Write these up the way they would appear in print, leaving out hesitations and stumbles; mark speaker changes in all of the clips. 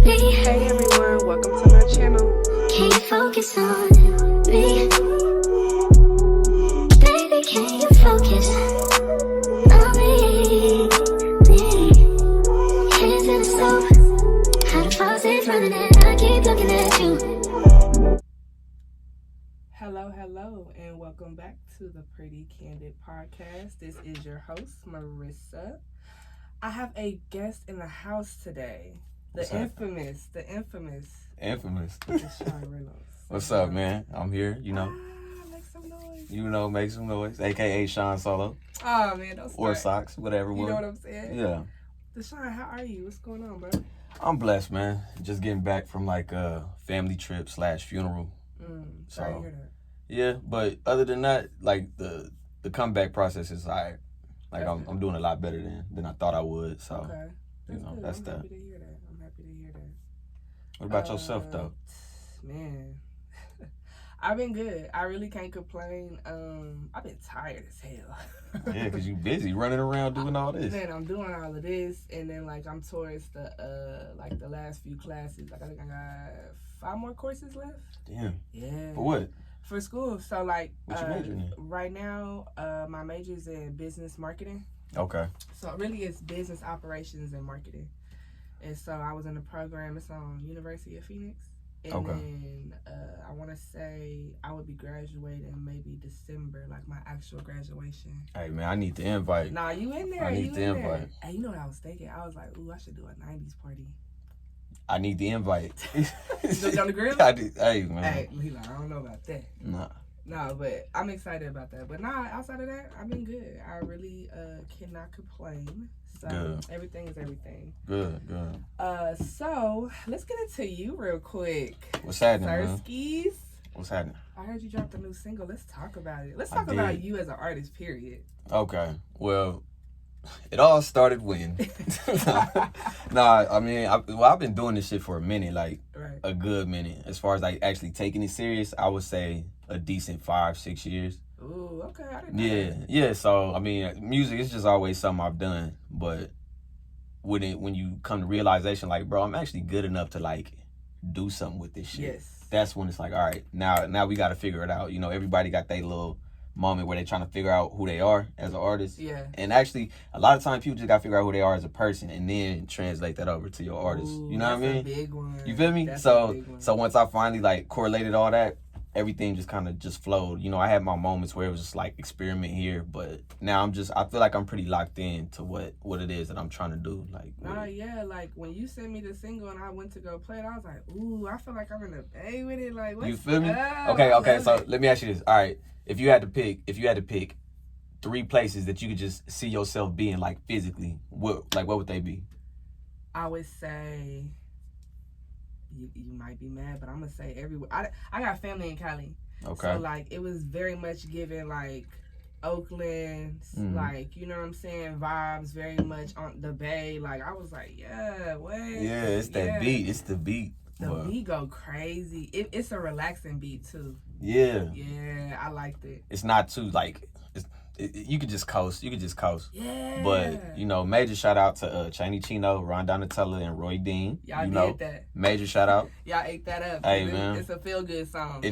Speaker 1: Hey everyone, welcome to my channel.
Speaker 2: Can you focus on me? Baby, can you focus on me? Hands in the stove, how the faucet's running and I keep looking at you.
Speaker 1: Hello, and welcome back to the Pretty Candid Podcast. This is your host, Marissa. I have a guest in the house today. The infamous. Shaun Reynolds.
Speaker 3: What's up, man? I'm here,
Speaker 1: Make some noise.
Speaker 3: Make some noise. AKA Shaun Solo.
Speaker 1: Oh, man, don't start.
Speaker 3: Or Socks, whatever.
Speaker 1: You know what I'm saying?
Speaker 3: Yeah.
Speaker 1: Deshaun, how are you? What's going on, bro?
Speaker 3: I'm blessed, man. Just getting back from like a family trip / funeral.
Speaker 1: Sorry to hear that.
Speaker 3: Yeah, but other than that, like the comeback process is alright. Like I'm doing a lot better than I thought I would. So
Speaker 1: okay.
Speaker 3: That's that.
Speaker 1: Happy to hear that. I'm happy to hear that.
Speaker 3: What about yourself though?
Speaker 1: Man, I've been good. I really can't complain. I've been tired as hell.
Speaker 3: Yeah, cause you busy running around doing all this.
Speaker 1: Man, I'm doing all of this, and then like I'm towards the the last few classes. Like I think I got 5 more courses left.
Speaker 3: Damn.
Speaker 1: Yeah.
Speaker 3: For what?
Speaker 1: For school. So like
Speaker 3: what you majoring in?
Speaker 1: Right now, my major is in business marketing.
Speaker 3: Okay.
Speaker 1: So really it's business operations and marketing. And so I was in the program. It's on University of Phoenix. And then I want to say I would be graduating maybe December, like my actual graduation.
Speaker 3: Hey man, I need the invite.
Speaker 1: Nah, you in there.
Speaker 3: I need the invite.
Speaker 1: Hey, you know what I was thinking? I was like, ooh, I should do a 90s party.
Speaker 3: I need the invite.
Speaker 1: You look on the grill?
Speaker 3: Hey man.
Speaker 1: Hey, I don't know about that.
Speaker 3: Nah.
Speaker 1: No, but I'm excited about that. But nah, outside of that, I've been good. I really cannot complain. So
Speaker 3: good.
Speaker 1: Everything is everything.
Speaker 3: Good.
Speaker 1: So let's get into you real quick.
Speaker 3: What's happening,
Speaker 1: Sirskis.
Speaker 3: man? What's happening?
Speaker 1: I heard you dropped a new single. Let's talk about it. Let's talk about you as an artist, period.
Speaker 3: Okay. Well, it all started when. I mean, I've been doing this shit for a minute, like a good minute. As far as like actually taking it serious, I would say a decent 5-6 years.
Speaker 1: Ooh, okay. I didn't know that.
Speaker 3: Yeah. So I mean, music is just always something I've done, but when you come to realization, like, bro, I'm actually good enough to like do something with this shit.
Speaker 1: Yes.
Speaker 3: That's when it's like, all right, now we got to figure it out. Everybody got their little moment where they're trying to figure out who they are as an artist.
Speaker 1: Yeah.
Speaker 3: And actually, a lot of times people just got to figure out who they are as a person and then translate that over to your artist.
Speaker 1: Ooh,
Speaker 3: you know what I mean?
Speaker 1: That's a big one.
Speaker 3: You feel me?
Speaker 1: That's
Speaker 3: so
Speaker 1: a big one.
Speaker 3: so once I finally like correlated all that, everything just kind of just flowed. I had my moments where it was just like experiment here, but now I feel like I'm pretty locked in to what it is that I'm trying to do. Like,
Speaker 1: yeah, like when you sent me the single and I went to go play it, I was like, ooh, I feel like I'm in the bay with it. Like, what's
Speaker 3: you feel me?
Speaker 1: up?
Speaker 3: Okay. So let me ask you this. All right, if you had to pick 3 places that you could just see yourself being, like physically, what would they be?
Speaker 1: I would say. You might be mad, but I'm gonna say everywhere. I got family in Cali.
Speaker 3: Okay.
Speaker 1: So like it was very much given like Oakland, like you know what I'm saying, vibes very much on the Bay. Like I was like, yeah, wait.
Speaker 3: Yeah, it's that beat. It's the beat.
Speaker 1: The beat go crazy. It's a relaxing beat too.
Speaker 3: Yeah.
Speaker 1: Yeah, I liked it.
Speaker 3: It's not too like you could just coast.
Speaker 1: Yeah.
Speaker 3: But major shout out to Chaney Chino, Ron Donatella, and Roy Dean.
Speaker 1: Y'all did that.
Speaker 3: Major shout out.
Speaker 1: Y'all ate that up.
Speaker 3: Hey man,
Speaker 1: it's a feel good song.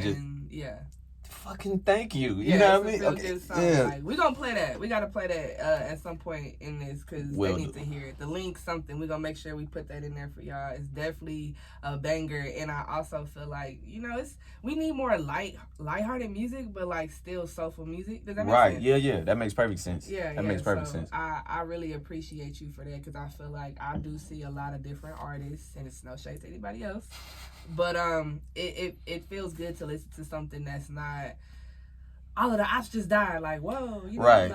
Speaker 1: Yeah.
Speaker 3: Fucking thank you.
Speaker 1: You
Speaker 3: know what I mean?
Speaker 1: Feel good song.
Speaker 3: Yeah.
Speaker 1: Like, we gonna play that. We gotta play that at some point in this because they need to hear it. The link, something. We gonna make sure we put that in there for y'all. It's definitely a banger, and I also feel like we need more lighthearted music, but like still soulful music. Does that make sense?
Speaker 3: Yeah. That makes perfect sense.
Speaker 1: That
Speaker 3: makes perfect sense.
Speaker 1: I really appreciate you for that because I feel like I do see a lot of different artists, and it's no shade to anybody else. But it feels good to listen to something that's not all of the ops just died. Like, whoa,
Speaker 3: right.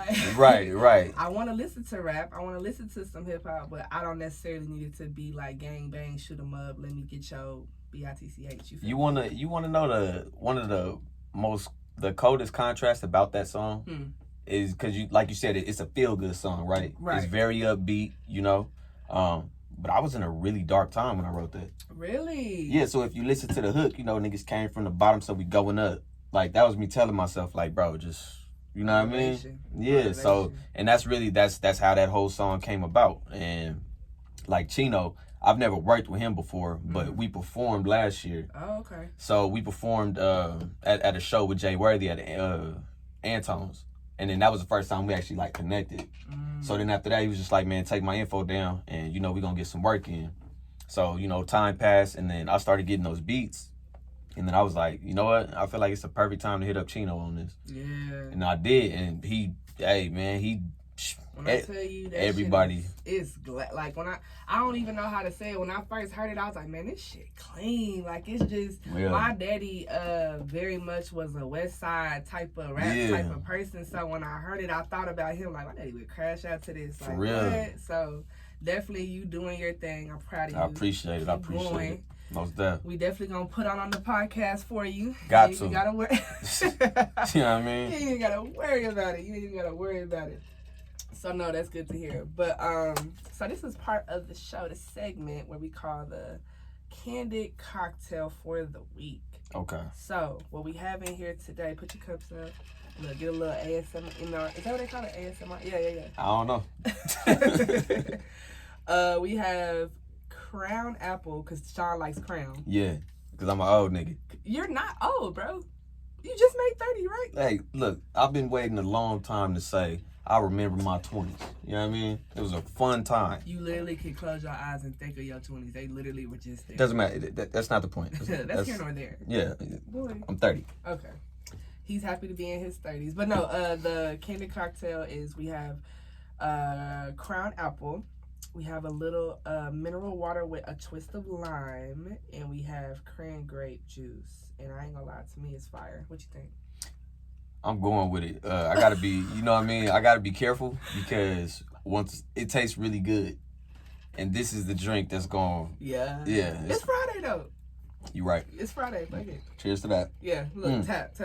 Speaker 1: I want to listen to rap. I want to listen to some hip hop, but I don't necessarily need it to be like gang bang, shoot 'em up. Let me get your bitch. You wanna
Speaker 3: know one of the coldest contrast about that song is because you said it's a feel good song, right? It's very upbeat, But I was in a really dark time when I wrote that.
Speaker 1: Really?
Speaker 3: Yeah, so if you listen to the hook, niggas came from the bottom, so we going up. Like, that was me telling myself, like, bro, just, you know what I mean? Yeah, so, and that's how that whole song came about. And, like, Chino, I've never worked with him before, but we performed last year.
Speaker 1: Oh, okay.
Speaker 3: So we performed at a show with Jay Worthy at Antone's. And then that was the first time we actually like connected. So then after that, he was just like, man, take my info down and, you know, we're going to get some work in. So, you know, time passed and then I started getting those beats. And then I was like, you know what? I feel like it's the perfect time to hit up Chino on this.
Speaker 1: Yeah.
Speaker 3: And I did. And when I tell you that everybody
Speaker 1: it's like when I don't even know how to say it. When I first heard it, I was like, man, this shit clean. Like it's just my daddy very much was a West Side type of rap type of person. So when I heard it, I thought about him like my daddy would crash out to this. Like,
Speaker 3: for real.
Speaker 1: What? So definitely you doing your thing. I'm proud of you.
Speaker 3: I appreciate it. I appreciate it. Most definitely.
Speaker 1: We definitely gonna put on the podcast for you.
Speaker 3: Got to.
Speaker 1: You gotta worry.
Speaker 3: You know what I mean?
Speaker 1: You ain't gotta worry about it. You ain't even gotta worry about it. So no, that's good to hear. But so this is part of the show, the segment where we call the Candid Cocktail for the Week.
Speaker 3: Okay.
Speaker 1: So what we have in here today, put your cups up. Look, get a little ASMR. You know, is that what they call it? ASMR? Yeah.
Speaker 3: I don't
Speaker 1: know. We have Crown Apple, because Shaun likes Crown.
Speaker 3: Yeah, because I'm an old nigga.
Speaker 1: You're not old, bro. You just made 30, right?
Speaker 3: Hey, look, I've been waiting a long time to say I remember my 20s. You know what I mean? It was a fun time.
Speaker 1: You literally can close your eyes and think of your 20s. They literally were just there.
Speaker 3: Doesn't matter. That's not the point.
Speaker 1: That's here nor there.
Speaker 3: Yeah.
Speaker 1: Boy.
Speaker 3: I'm 30.
Speaker 1: Okay. He's happy to be in his 30s. But no, the Candid Cocktail is we have Crown Apple. We have a little mineral water with a twist of lime. And we have cran grape juice. And I ain't gonna lie, to me, it's fire. What you think?
Speaker 3: I'm going with it. I gotta be, you know what I mean? I gotta be careful because once it tastes really good. And this is the drink that's going.
Speaker 1: Yeah.
Speaker 3: Yeah.
Speaker 1: It's Friday, though.
Speaker 3: You right.
Speaker 1: It's Friday. Fuck it.
Speaker 3: Cheers to that.
Speaker 1: Yeah. Look, tap.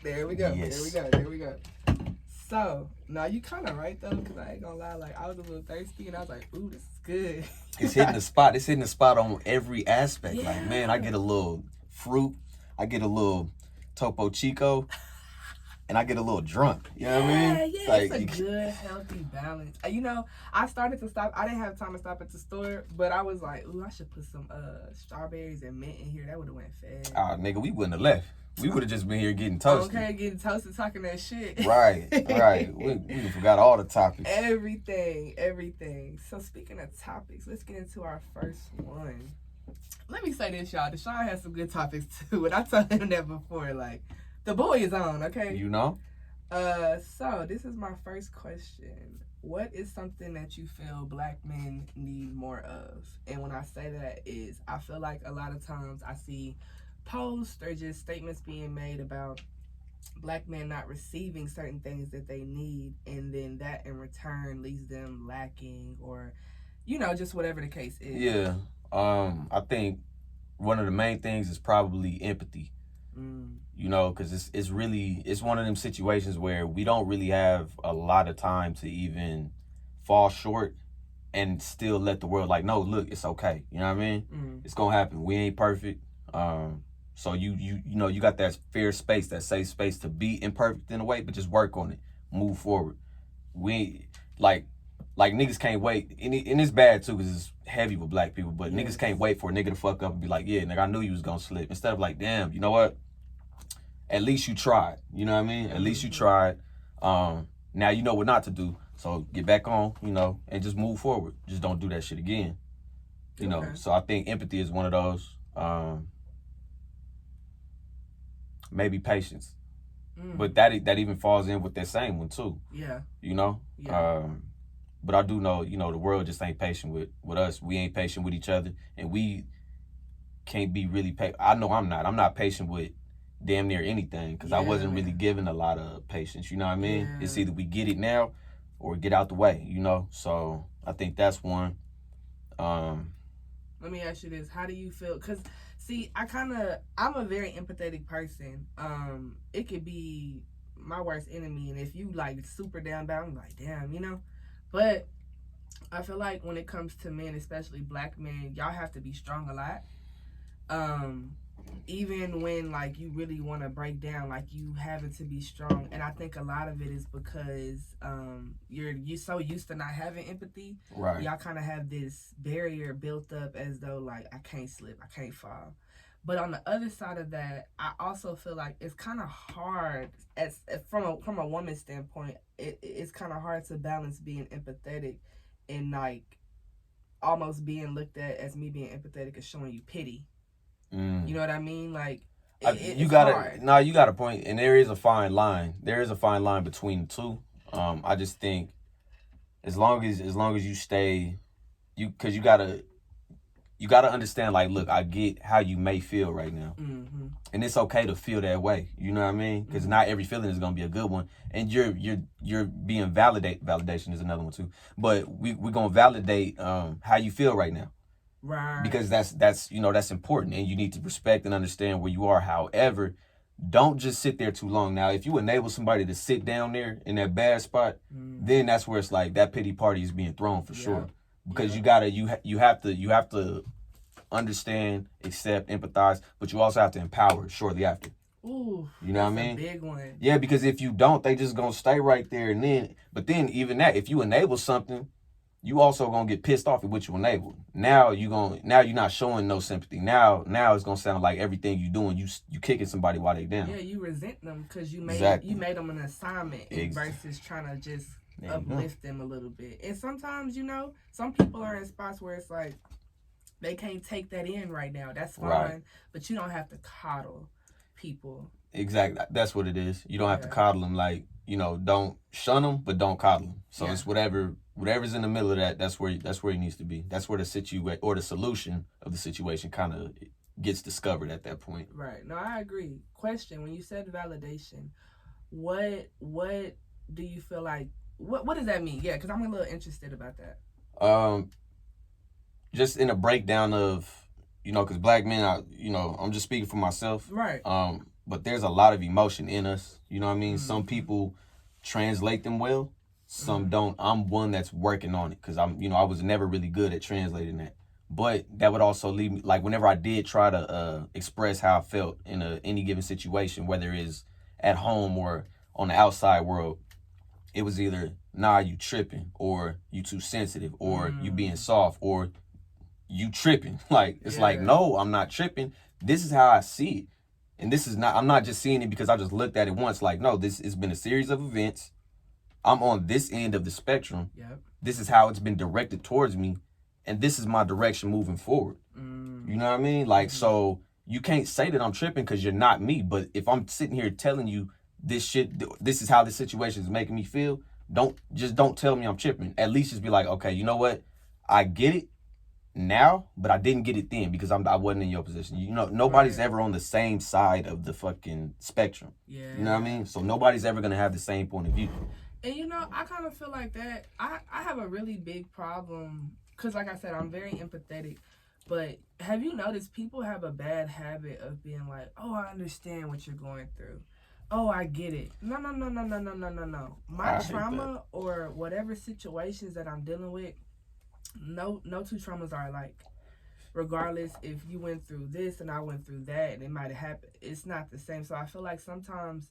Speaker 1: There we go.
Speaker 3: Yes.
Speaker 1: There we go. So, now you kind of right, though, because I ain't gonna lie. Like, I was a little thirsty, and I was like, ooh, this is good.
Speaker 3: It's hitting the spot. It's hitting the spot on every aspect.
Speaker 1: Yeah.
Speaker 3: Like, man, I get a little fruit. I get a little Topo Chico. And I get a little drunk. You know what I mean?
Speaker 1: Yeah, like, it's a good, healthy balance. You know, I started to stop. I didn't have time to stop at the store, but I was like, ooh, I should put some strawberries and mint in here. That would have went fast.
Speaker 3: Ah, nigga, we wouldn't have left. We would have just been here getting toasted.
Speaker 1: Okay, getting toasted, talking that shit.
Speaker 3: Right. We forgot all the topics.
Speaker 1: Everything. So speaking of topics, let's get into our first one. Let me say this, y'all. Deshaun has some good topics too, and I told him that before. Like, the boy is on, okay?
Speaker 3: You know?
Speaker 1: So this is my first question. What is something that you feel black men need more of? And when I say that is, I feel like a lot of times I see posts or just statements being made about black men not receiving certain things that they need, and then that in return leaves them lacking, or, you know, just whatever the case is.
Speaker 3: Yeah. I think one of the main things is probably empathy. You know, because it's one of them situations where we don't really have a lot of time to even fall short and still let the world like, no, look, it's okay. You know what I mean? It's gonna happen. We ain't perfect. So you know, you got that fair space, that safe space to be imperfect in a way, but just work on it, move forward. We like niggas can't wait, and it's bad too because it's heavy with black people. But niggas can't wait for a nigga to fuck up and be like, yeah, nigga, I knew you was gonna slip. Instead of like, damn, you know what? At least you tried. You know what I mean? At least you tried. Now you know what not to do. So get back on, you know, and just move forward. Just don't do that shit again. You know. So I think empathy is one of those. Maybe patience. But that even falls in with that same one too. Yeah. You know? Yeah. But I do know, you know, the world just ain't patient with us. We ain't patient with each other. And we can't be really patient. I know I'm not. I'm not patient with damn near anything because I wasn't really given a lot of patience. You know what I mean? Yeah. It's either we get it now or get out the way, you know? So I think that's one.
Speaker 1: Let me ask you this. How do you feel? Because, see, I'm a very empathetic person. It could be my worst enemy. And if you, like, super down bad, I'm like, damn, you know? But I feel like when it comes to men, especially black men, y'all have to be strong a lot. even when like you really want to break down, like you having to be strong. And I think a lot of it is because you're so used to not having empathy.
Speaker 3: Right.
Speaker 1: Y'all kind of have this barrier built up as though like I can't slip, I can't fall. But on the other side of that, I also feel like it's kind of hard, as from a woman's standpoint, it's kind of hard to balance being empathetic and like almost being looked at as me being empathetic as showing you pity. You know what I mean? Like
Speaker 3: you got a point, and there is a fine line. There is a fine line between the two. I just think as long as you stay, because you gotta understand. Like, look, I get how you may feel right now, and it's okay to feel that way. You know what I mean? Because not every feeling is gonna be a good one, and you're being validation is another one too. But we're gonna validate how you feel right now.
Speaker 1: Right.
Speaker 3: Because that's important, and you need to respect and understand where you are. However, don't just sit there too long. Now, if you enable somebody to sit down there in that bad spot, then that's where it's like that pity party is being thrown for sure. Because you have to understand, accept, empathize, but you also have to empower shortly after.
Speaker 1: Ooh,
Speaker 3: you know what I mean?
Speaker 1: Big one.
Speaker 3: Yeah, because if you don't, they just gonna stay right there, but then even that, if you enable something, you also gonna get pissed off at what you enabled. Now you're not showing no sympathy. Now it's gonna sound like everything you doing, you kicking somebody while they down.
Speaker 1: Yeah, you resent them because you made them an assignment versus trying to just uplift them a little bit. And sometimes, some people are in spots where it's like they can't take that in right now. That's fine, but you don't have to coddle people.
Speaker 3: Exactly, that's what it is. You don't have to coddle them. Like, don't shun them, but don't coddle them. So it's whatever's in the middle of that. That's where he needs to be. That's where the solution of the situation kind of gets discovered at that point.
Speaker 1: Right. No, I agree. Question: when you said validation, what do you feel like? What does that mean? Yeah, because I'm a little interested about that.
Speaker 3: Just in a breakdown of, because black men, I'm just speaking for myself.
Speaker 1: Right.
Speaker 3: But there's a lot of emotion in us. You know what I mean? Some people translate them well. Some don't. I'm one that's working on it because I was never really good at translating that. But that would also leave me, like, whenever I did try to express how I felt in any given situation, whether it's at home or on the outside world, it was either, nah, you tripping, or you too sensitive, or you being soft, or you tripping. Like, it's like, no, I'm not tripping. This is how I see it. And this is not, I'm not just seeing it because I just looked at it once. Like, no, this has been a series of events. I'm on this end of the spectrum.
Speaker 1: Yep.
Speaker 3: This is how it's been directed towards me. And this is my direction moving forward. You know what I mean? Like, so you can't say that I'm tripping because you're not me. But if I'm sitting here telling you this is how this situation is making me feel, don't tell me I'm tripping. At least just be like, okay, you know what? I get it now, but I didn't get it then because I wasn't in your position. Nobody's ever on the same side of the fucking spectrum.
Speaker 1: Yeah.
Speaker 3: You know what I mean? So nobody's ever going to have the same point of view.
Speaker 1: And I kind of feel like that. I have a really big problem because, like I said, I'm very empathetic. But have you noticed people have a bad habit of being like, oh, I understand what you're going through. Oh, I get it. No. My trauma or whatever situations that I'm dealing with, no two traumas are alike. Regardless if you went through this and I went through that and it might have happened, it's not the same. So I feel like sometimes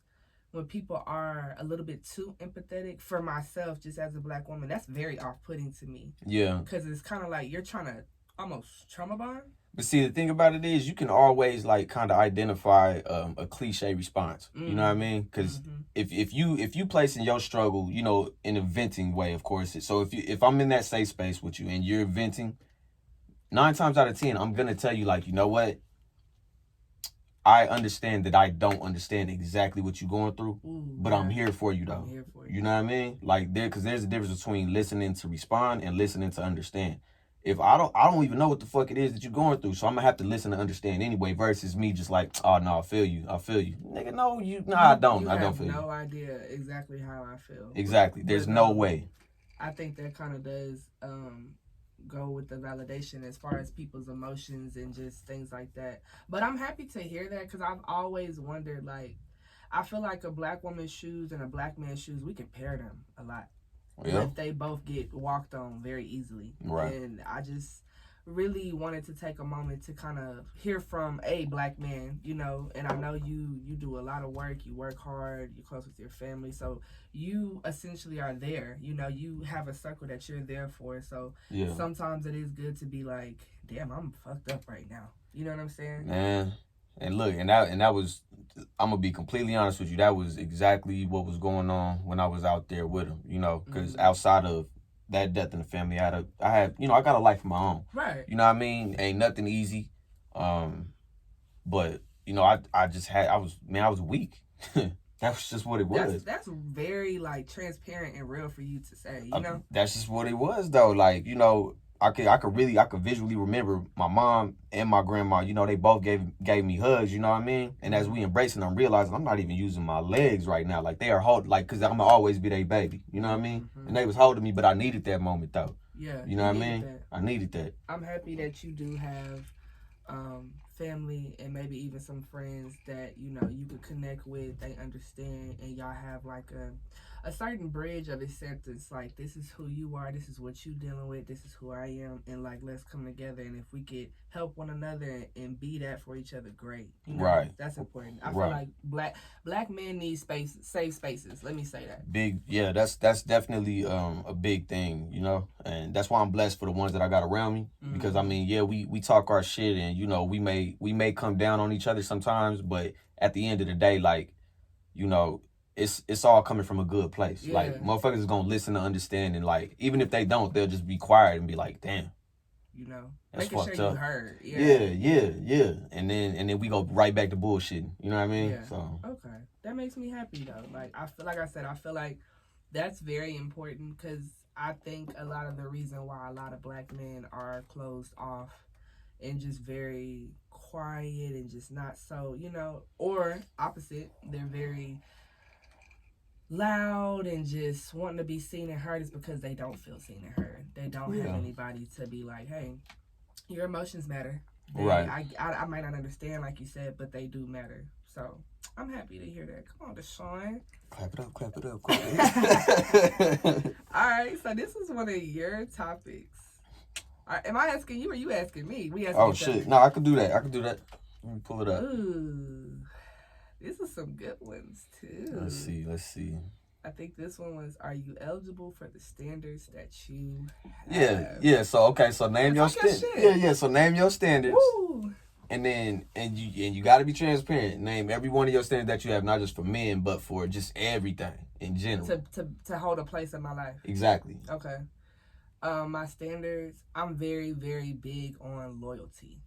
Speaker 1: when people are a little bit too empathetic, for myself, just as a black woman, that's very off-putting to me.
Speaker 3: Yeah.
Speaker 1: Because it's kind of like you're trying to almost trauma bond.
Speaker 3: But see, the thing about it is you can always like kind of identify a cliche response. You know what I mean? Because if you place in your struggle, in a venting way, of course. So if I'm in that safe space with you and you're venting, 9 times out of 10, I'm going to tell you, like, you know what? I understand that I don't understand exactly what you're going through, but I'm here for you, though.
Speaker 1: I'm here for you.
Speaker 3: You know what I mean? Like, because there's a difference between listening to respond and listening to understand. If I don't even know what the fuck it is that you're going through, so I'm gonna have to listen to understand anyway, versus me just like, oh no, I feel you. Nigga, no, I don't. I don't feel you.
Speaker 1: No idea exactly how I feel.
Speaker 3: Exactly. There's no way.
Speaker 1: I think that kind of does go with the validation as far as people's emotions and just things like that. But I'm happy to hear that because I've always wondered, like, I feel like a black woman's shoes and a black man's shoes, we compare them a lot.
Speaker 3: Yeah.
Speaker 1: But they both get walked on very easily.
Speaker 3: Right.
Speaker 1: And I just really wanted to take a moment to kind of hear from a black man, you know, and I know you do a lot of work, you work hard, you're close with your family, so you essentially are there, you know, you have a circle that you're there for, so sometimes it is good to be like, damn, I'm fucked up right now, you know what I'm saying?
Speaker 3: Man, and look, and that was, I'm gonna be completely honest with you, that was exactly what was going on when I was out there with him, you know, because outside of that death in the family, I had, you know, I got a life of my own.
Speaker 1: Right.
Speaker 3: You know what I mean? Ain't nothing easy. But, you know, I was weak. That was just what it was.
Speaker 1: That's very, like, transparent and real for you to say, you know?
Speaker 3: That's just what it was, though. Like, you know, I could visually remember my mom and my grandma, you know, they both gave me hugs, you know what I mean? And as we embracing, I'm realizing I'm not even using my legs right now. Like, they are holding, like, because I'm going to always be their baby, you know what I mean? And they was holding me, but I needed that moment, though.
Speaker 1: Yeah.
Speaker 3: You know what I mean? I needed that.
Speaker 1: I'm happy that you do have family and maybe even some friends that, you know, you could connect with, they understand, and y'all have like a certain bridge of acceptance, like, this is who you are, this is what you dealing with, this is who I am, and like, let's come together, and if we could help one another and be that for each other, great. You know,
Speaker 3: right.
Speaker 1: That's important. I feel like black men need space, safe spaces. Let me say that.
Speaker 3: Big, yeah, that's definitely a big thing, you know, and that's why I'm blessed for the ones that I got around me, because I mean, yeah, we talk our shit, and you know, we may come down on each other sometimes, but at the end of the day, like, you know, it's all coming from a good place. Yeah. Like, motherfuckers is gonna listen to understand, and like, even if they don't, they'll just be quiet and be like, damn.
Speaker 1: You know,
Speaker 3: that's
Speaker 1: making sure
Speaker 3: up.
Speaker 1: You heard.
Speaker 3: Yeah. And then we go right back to bullshitting. You know what I mean?
Speaker 1: Yeah.
Speaker 3: So
Speaker 1: okay, that makes me happy though. Like, I feel like that's very important, because I think a lot of the reason why a lot of black men are closed off and just very quiet and just not so, you know, or opposite, they're very loud and just wanting to be seen and heard, is because they don't feel seen and heard. They don't have anybody to be like, hey, your emotions matter.
Speaker 3: Right.
Speaker 1: I might not understand, like you said, but they do matter. So I'm happy to hear that. Come on, Shaun.
Speaker 3: Clap it up.
Speaker 1: All right, so this is one of your topics. Am I asking you or you asking me? We asking each
Speaker 3: shit.
Speaker 1: other.
Speaker 3: No, I could do that. Let me pull it up.
Speaker 1: Ooh. These are some good ones, too.
Speaker 3: Let's see.
Speaker 1: I think this one was, are you eligible for the standards that you have?
Speaker 3: Yeah. So, okay, so name your standards. Yeah. So name your standards.
Speaker 1: Woo.
Speaker 3: And then, and you got to be transparent. Name every one of your standards that you have, not just for men, but for just everything in general.
Speaker 1: To hold a place in my life.
Speaker 3: Exactly.
Speaker 1: Okay. My standards, I'm very, very big on loyalty.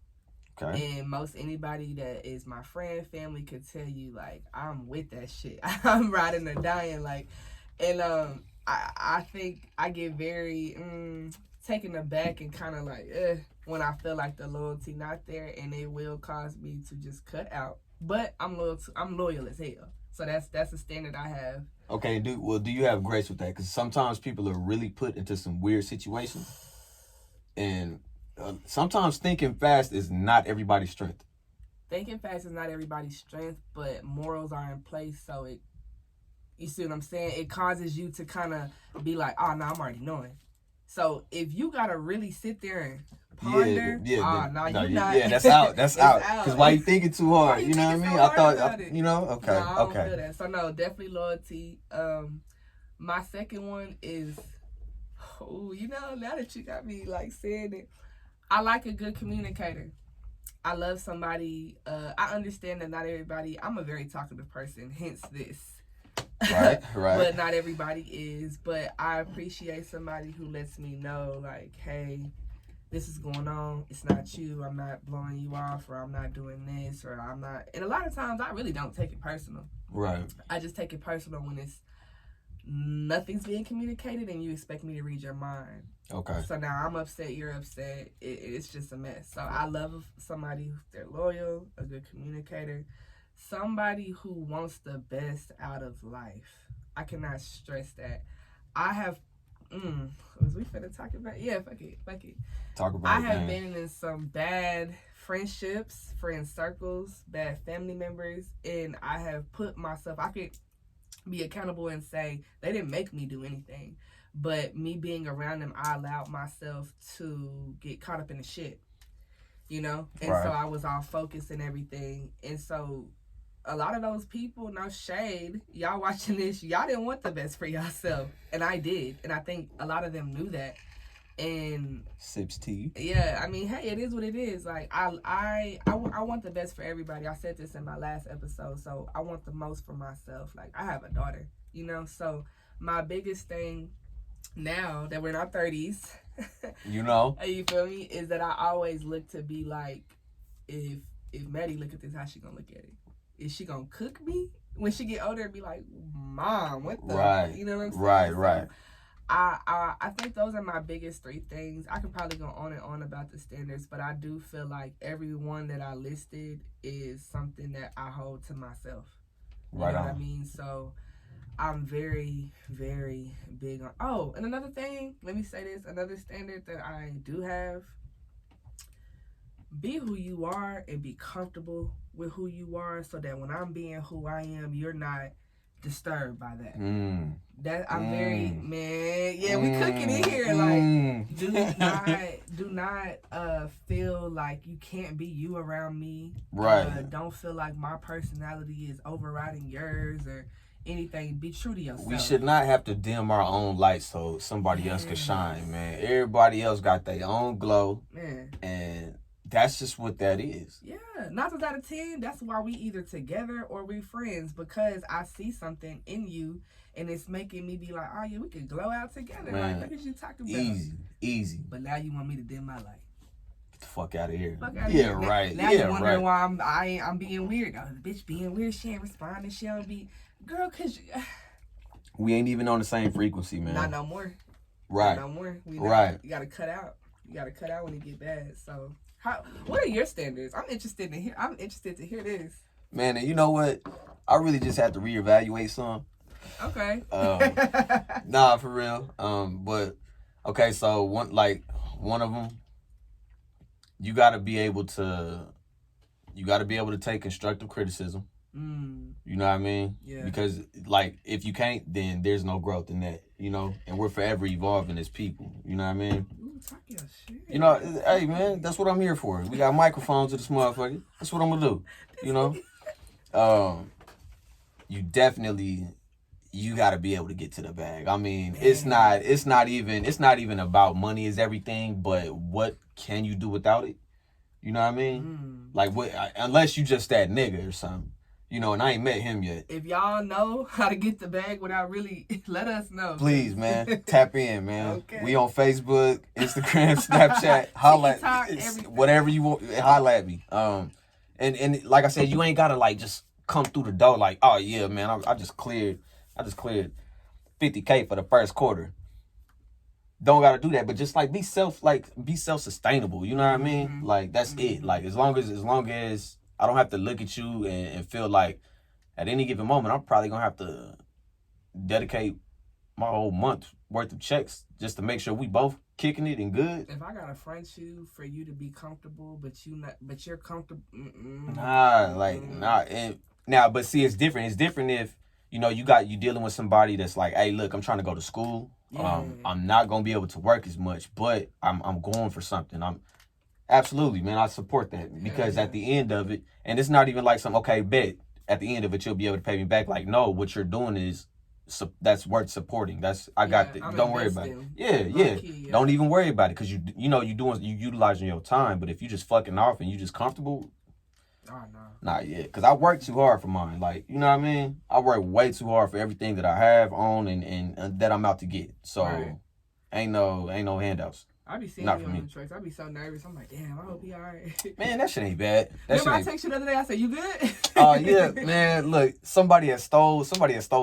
Speaker 1: Okay. And most anybody that is my friend, family could tell you, like, I'm with that shit. I'm riding or dying, like, and I think I get very taken aback and kind of like when I feel like the loyalty not there, and it will cause me to just cut out. But I'm loyal as hell. So that's a standard I have.
Speaker 3: Okay, do you have grace with that? Because sometimes people are really put into some weird situations, and sometimes thinking fast is not everybody's strength.
Speaker 1: Thinking fast is not everybody's strength, but morals are in place, so you see what I'm saying? It causes you to kind of be like, oh, no, I'm already knowing. So if you got to really sit there and ponder, you're not.
Speaker 3: Yeah, that's out. That's out. Because why you thinking too hard? You know what I mean? I thought, you know, okay.
Speaker 1: No, I don't feel that. So, no, definitely loyalty. My second one is, you know, now that you got me, like, saying it, I like a good communicator. I love somebody. I understand that not everybody, I'm a very talkative person, hence this.
Speaker 3: Right.
Speaker 1: But not everybody is. But I appreciate somebody who lets me know, like, hey, this is going on. It's not you. I'm not blowing you off, or I'm not doing this, or I'm not. And a lot of times I really don't take it personal.
Speaker 3: Right.
Speaker 1: I just take it personal when it's nothing's being communicated and you expect me to read your mind.
Speaker 3: Okay.
Speaker 1: So now I'm upset, you're upset. It's just a mess. So I love somebody they're loyal, a good communicator, somebody who wants the best out of life. I cannot stress that. I have, was we finna talk about? Yeah, fuck it.
Speaker 3: Talk about
Speaker 1: I have been in some bad friendships, friend circles, bad family members, and I have put myself, I could be accountable and say they didn't make me do anything, But me being around them, I allowed myself to get caught up in the shit, you know? And so I was all focused and everything. And so a lot of those people, no shade, y'all watching this, y'all didn't want the best for yourself. And I did. And I think a lot of them knew that. And
Speaker 3: sips tea.
Speaker 1: Yeah, I mean, hey, it is what it is. Like I want the best for everybody. I said this in my last episode, so I want the most for myself. Like I have a daughter, you know. So my biggest thing now that we're in our 30s,
Speaker 3: you know,
Speaker 1: you feel me, is that I always look to be like, if Maddie look at this, how she gonna look at it? Is she gonna cook me when she get older and be like, Mom, what the, you know what I'm saying?
Speaker 3: Right.
Speaker 1: I think those are my biggest 3 things. I can probably go on and on about the standards, but I do feel like every one that I listed is something that I hold to myself. You know what I mean? So I'm very, very big on... Oh, and another thing, let me say this. Another standard that I do have, be who you are and be comfortable with who you are so that when I'm being who I am, you're not disturbed by that. That I'm very, man, yeah, we cooking in here. Like, do not feel like you can't be you around me.
Speaker 3: Right.
Speaker 1: Don't feel like my personality is overriding yours or anything. Be true to yourself.
Speaker 3: We should not have to dim our own light so somebody else can shine, man. Everybody else got their own glow. Man. And that's just what that is.
Speaker 1: Yeah. 9 times out of 10, that's why we either together or we friends, because I see something in you and it's making me be like, oh yeah, we could glow out together. Man, like, look at you talking about.
Speaker 3: Easy.
Speaker 1: But now you want me to dim my light.
Speaker 3: Get the fuck out of here.
Speaker 1: Here.
Speaker 3: Right.
Speaker 1: Now you're wondering why I'm being weird. Oh, the bitch being weird. She ain't responding. She don't be... Girl, cause...
Speaker 3: we ain't even on the same frequency, man.
Speaker 1: Not no more.
Speaker 3: Right.
Speaker 1: Not no more.
Speaker 3: Right.
Speaker 1: You gotta cut out. You gotta cut out when it get bad. So... what are your standards? I'm interested to hear this.
Speaker 3: Man, and you know what? I really just have to reevaluate some.
Speaker 1: Okay.
Speaker 3: Nah, for real. But okay, so one of them, you gotta be able to take constructive criticism. You know what I mean?
Speaker 1: Yeah.
Speaker 3: Because like if you can't, then there's no growth in that. You know, and we're forever evolving as people. You know what I mean?
Speaker 1: Talk your shit.
Speaker 3: You know, hey man, that's what I'm here for. We got microphones to this motherfucker. That's what I'm gonna do. You know, you gotta be able to get to the bag. I mean, it's not even about money is everything, but what can you do without it? You know what I mean? Like what? Unless you just that nigga or something. You know, and I ain't met him yet.
Speaker 1: If y'all know how to get the bag without really, let us know.
Speaker 3: Please, man. Tap in, man.
Speaker 1: Okay.
Speaker 3: We on Facebook, Instagram, Snapchat. Holla at whatever you want. Holla at me. And like I said, you ain't gotta like just come through the door like, oh yeah, man, I just cleared $50K for the first quarter. Don't gotta do that, but just like be self-sustainable. You know what I mean? Like that's it. Like as long as I don't have to look at you and feel like at any given moment, I'm probably going to have to dedicate my whole month worth of checks just to make sure we both kicking it and good.
Speaker 1: If I got to front you for you to be comfortable, but you're comfortable.
Speaker 3: Nah. And now, but see, it's different. It's different if, you know, you dealing with somebody that's like, hey, look, I'm trying to go to school. Yeah. I'm not going to be able to work as much, but I'm going for something. Absolutely, man. I support that because at the end of it, and it's not even like okay, bet at the end of it you'll be able to pay me back. Like, no, what you're doing is that's worth supporting. Don't worry about it. Yeah. Don't even worry about it because you utilizing your time. But if you just fucking off and you just comfortable, nah, yeah. Because I work too hard for mine. Like, you know what I mean? I work way too hard for everything that I have on and that I'm out to get. So ain't no handouts.
Speaker 1: I be seeing you on the trucks. I be so nervous. I'm like, damn, I hope he all right.
Speaker 3: Man, that shit ain't bad.
Speaker 1: Remember I texted you the other day? I said, you good?
Speaker 3: Oh, yeah, man. Look, somebody had stole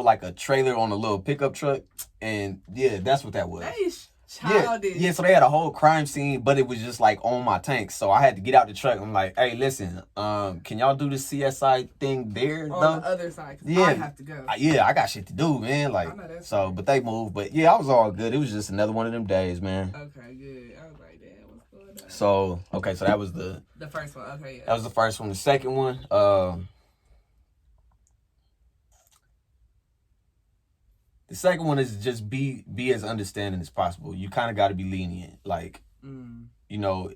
Speaker 3: like a trailer on a little pickup truck. And, yeah, that's what that was.
Speaker 1: That is childish.
Speaker 3: Yeah, so they had a whole crime scene, but it was just, like, on my tank. So I had to get out the truck. I'm like, hey, listen, can y'all do the CSI thing there,
Speaker 1: on
Speaker 3: though?
Speaker 1: The other side,
Speaker 3: yeah.
Speaker 1: I have to go.
Speaker 3: I got shit to do, man. Like, so, but they moved. But, yeah, I was all good. It was just another one of them days, man.
Speaker 1: Okay, good. I was like, damn, what's going on?
Speaker 3: So, okay, so that was the
Speaker 1: first one. Okay, yeah.
Speaker 3: That was the first one. The second one, The second one is just be as understanding as possible. You kind of got to be lenient. Like, you know,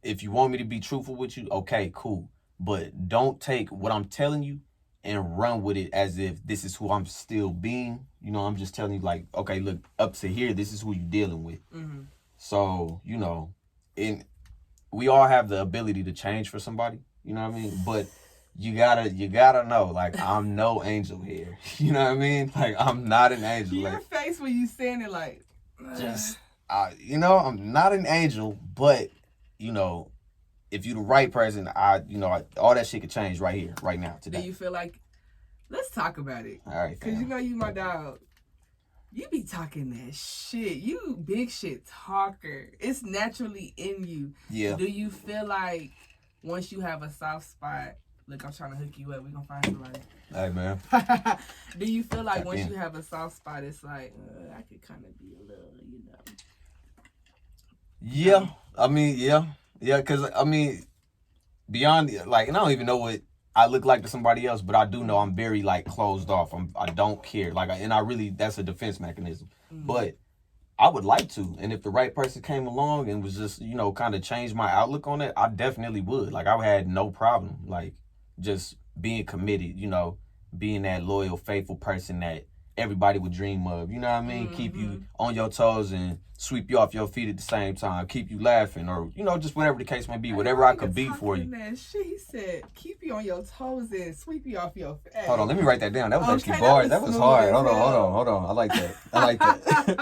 Speaker 3: if you want me to be truthful with you, okay, cool. But don't take what I'm telling you and run with it as if this is who I'm still being. You know, I'm just telling you, like, okay, look, up to here, this is who you're dealing with. So, you know, we all have the ability to change for somebody. You know what I mean? But you gotta know, like, I'm no angel here. You know what I mean? Like, I'm not an angel.
Speaker 1: Your face when you saying it, like,
Speaker 3: just, you know, I'm not an angel, but, you know, if you the right person, all that shit could change right here, right now, today.
Speaker 1: Do you feel like, let's talk about it.
Speaker 3: All right,
Speaker 1: because you know you my dog. You be talking that shit. You big shit talker. It's naturally in you.
Speaker 3: Yeah.
Speaker 1: Do you feel like once you have a soft spot, look, I'm trying to hook you up. We gonna find somebody.
Speaker 3: Hey, man.
Speaker 1: Do you feel like once you have a soft spot, it's like, I could kind of be a little, you know.
Speaker 3: Yeah. I mean, yeah. Yeah, because, I mean, beyond, like, and I don't even know what I look like to somebody else, but I do know I'm very, like, closed off. I don't care. Like, and I really, that's a defense mechanism. But I would like to. And if the right person came along and was just, you know, kind of changed my outlook on it, I definitely would. Like, I had no problem, like, just being committed, you know, being that loyal, faithful person that everybody would dream of. You know what I mean? Keep you on your toes and sweep you off your feet at the same time. Keep you laughing, or, you know, just whatever the case may be. Whatever I could be for you.
Speaker 1: That shit. He said, keep you on your toes and sweep you off your feet.
Speaker 3: Hold on, let me write that down. That was actually bars. That was hard. Hold on. I like that.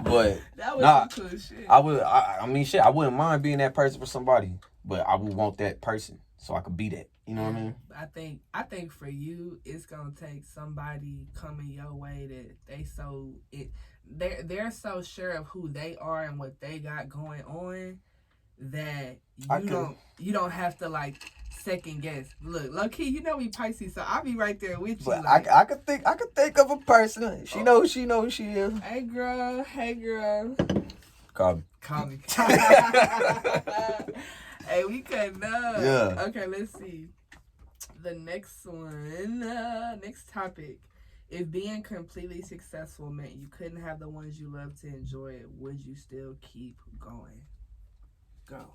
Speaker 3: But
Speaker 1: that was some cool shit.
Speaker 3: I mean, shit, I wouldn't mind being that person for somebody, but I would want that person so I could be that. You know what I mean?
Speaker 1: I think for you, it's gonna take somebody coming your way that they're so sure of who they are and what they got going on that you don't have to, like, second guess. Look, low key, you know we Pisces, so I'll be right there with you.
Speaker 3: But
Speaker 1: like,
Speaker 3: I could think of a person. She knows who she is.
Speaker 1: Hey girl.
Speaker 3: Call
Speaker 1: me. Hey, we couldn't know.
Speaker 3: Yeah.
Speaker 1: Okay, let's see. The next one, next topic. If being completely successful meant you couldn't have the ones you love to enjoy it, would you still keep going? Go.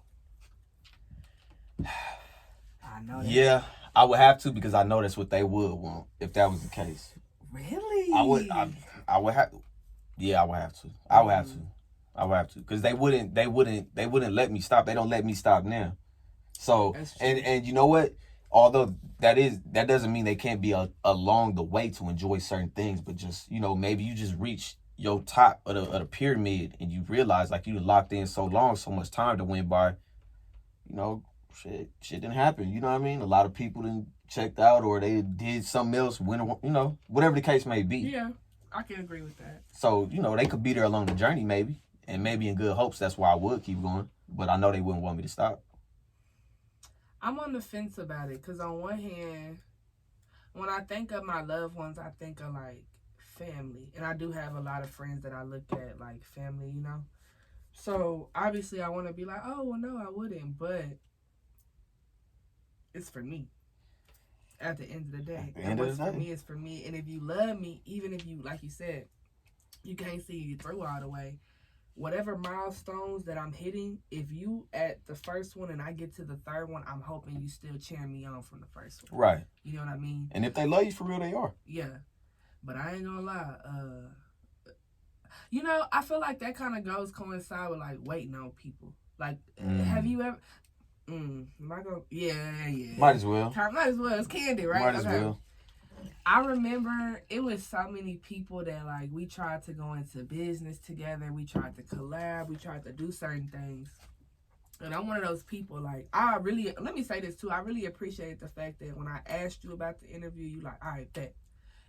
Speaker 1: I know that.
Speaker 3: Yeah, I would have to, because I know that's what they would want if that was the case.
Speaker 1: Really?
Speaker 3: I would have. Yeah, I would have to. I would have to, because they wouldn't let me stop. They don't let me stop now. So, and you know what? Although that doesn't mean they can't be along the way to enjoy certain things, but just, you know, maybe you just reach your top of the pyramid and you realize, like, you locked in so long, so much time to win by, you know, shit didn't happen. You know what I mean? A lot of people didn't checked out, or they did something else, you know, whatever the case may be.
Speaker 1: Yeah, I can agree with that.
Speaker 3: So, you know, they could be there along the journey, maybe, and maybe in good hopes. That's why I would keep going, but I know they wouldn't want me to stop.
Speaker 1: I'm on the fence about it, because on one hand, when I think of my loved ones, I think of, like, family. And I do have a lot of friends that I look at like family, you know? So, obviously, I want to be like, oh, well, no, I wouldn't. But it's for me. At the end of the day. And what's for me is for me. And if you love me, even if you, like you said, you can't see you through all the way, whatever milestones that I'm hitting, if you at the first one and I get to the third one, I'm hoping you still cheering me on from the first one.
Speaker 3: Right.
Speaker 1: You know what I mean?
Speaker 3: And if they love you for real, they are.
Speaker 1: Yeah. But I ain't gonna lie. You know, I feel like that kind of coincide with, like, waiting on people. Like, have you ever... am I gonna... Yeah.
Speaker 3: Might as well.
Speaker 1: Might as well. It's candy, right?
Speaker 3: Might as well.
Speaker 1: I remember it was so many people that, like, we tried to go into business together. We tried to collab. We tried to do certain things. And I'm one of those people, like, let me say this too. I really appreciate the fact that when I asked you about the interview, you like, all right, bet.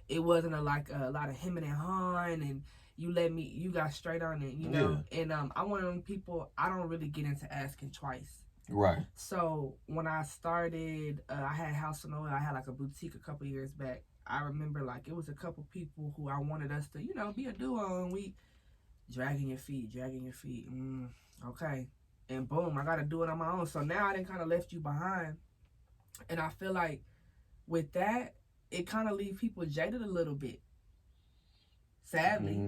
Speaker 1: It wasn't a lot of hemming and hawing, and you got straight on it, you know? Yeah. And I'm one of them people, I don't really get into asking twice.
Speaker 3: Right.
Speaker 1: So when I started, I had House of Noel. I had, like, a boutique a couple years back. I remember, like, it was a couple people who I wanted us to, you know, be a duo, and we dragging your feet. Okay. And boom, I got to do it on my own. So now I done kind of left you behind. And I feel like with that, it kind of leaves people jaded a little bit. Sadly.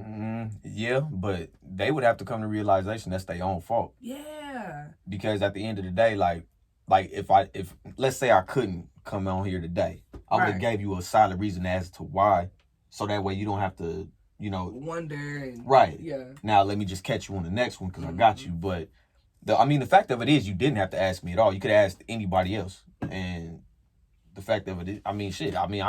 Speaker 3: Yeah, but they would have to come to realization that's their own fault.
Speaker 1: Yeah.
Speaker 3: Because at the end of the day, like if let's say I couldn't come on here today, I would have gave you a solid reason as to why, so that way you don't have to,
Speaker 1: wonder. And,
Speaker 3: right.
Speaker 1: Yeah.
Speaker 3: Now let me just catch you on the next one because I got you. But the fact of it is, you didn't have to ask me at all. You could have asked anybody else. And the fact of it is, I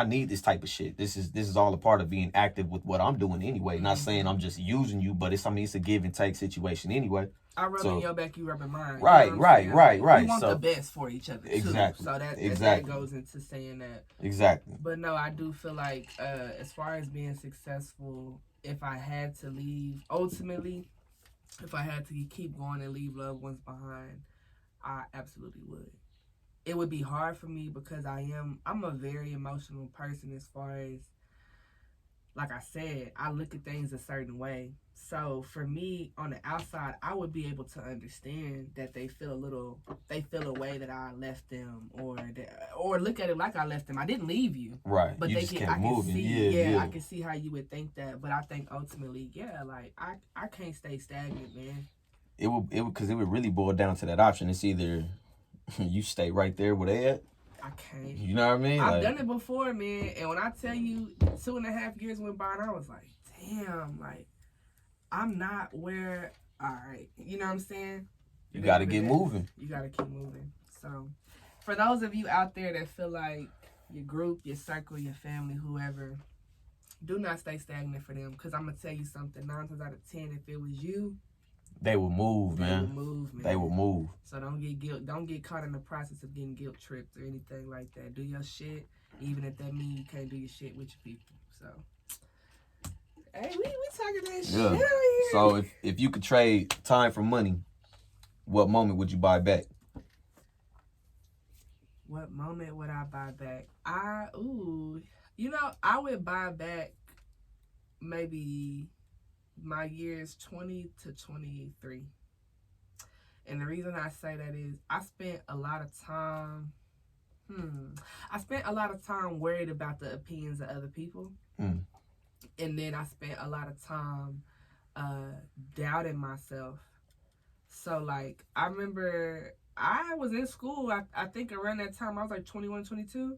Speaker 3: need this type of shit. This is all a part of being active with what I'm doing anyway. Not saying I'm just using you, but it's a give and take situation anyway.
Speaker 1: I rub in your back, you rub in mine.
Speaker 3: Right.
Speaker 1: We want the best for each other, too.
Speaker 3: Exactly.
Speaker 1: So that goes into saying that.
Speaker 3: Exactly.
Speaker 1: But no, I do feel like as far as being successful, if I had to leave, ultimately, if I had to keep going and leave loved ones behind, I absolutely would. It would be hard for me because I'm a very emotional person as far as, like I said, I look at things a certain way. So for me, on the outside, I would be able to understand that they feel a way that I left them, or look at it like I left them. I didn't leave you,
Speaker 3: right?
Speaker 1: But
Speaker 3: you
Speaker 1: I can see, I can see how you would think that. But I think ultimately, like I can't stay stagnant, man.
Speaker 3: It would because it would really boil down to that option. It's either you stay right there where they at.
Speaker 1: I can't.
Speaker 3: You know what I mean?
Speaker 1: I've done it before, man. And when I tell you 2.5 years went by and I was like, damn, like, I'm not where, all right. You know what I'm saying?
Speaker 3: You got to get moving.
Speaker 1: You got to keep moving. So, for those of you out there that feel like your group, your circle, your family, whoever, do not stay stagnant for them. Because I'm going to tell you something. 9 times out of 10, if it was you,
Speaker 3: they will move, man. They will move.
Speaker 1: So don't get caught in the process of getting guilt tripped or anything like that. Do your shit, even if that means you can't do your shit with your people. So, hey, we talking that shit over here.
Speaker 3: So if you could trade time for money, what moment would you buy back?
Speaker 1: What moment would I buy back? I would buy back maybe my years 20 to 23. And the reason I say that is I spent a lot of time worried about the opinions of other people. And then I spent a lot of time doubting myself. So like I remember I was in school, I think around that time I was like 21, 22.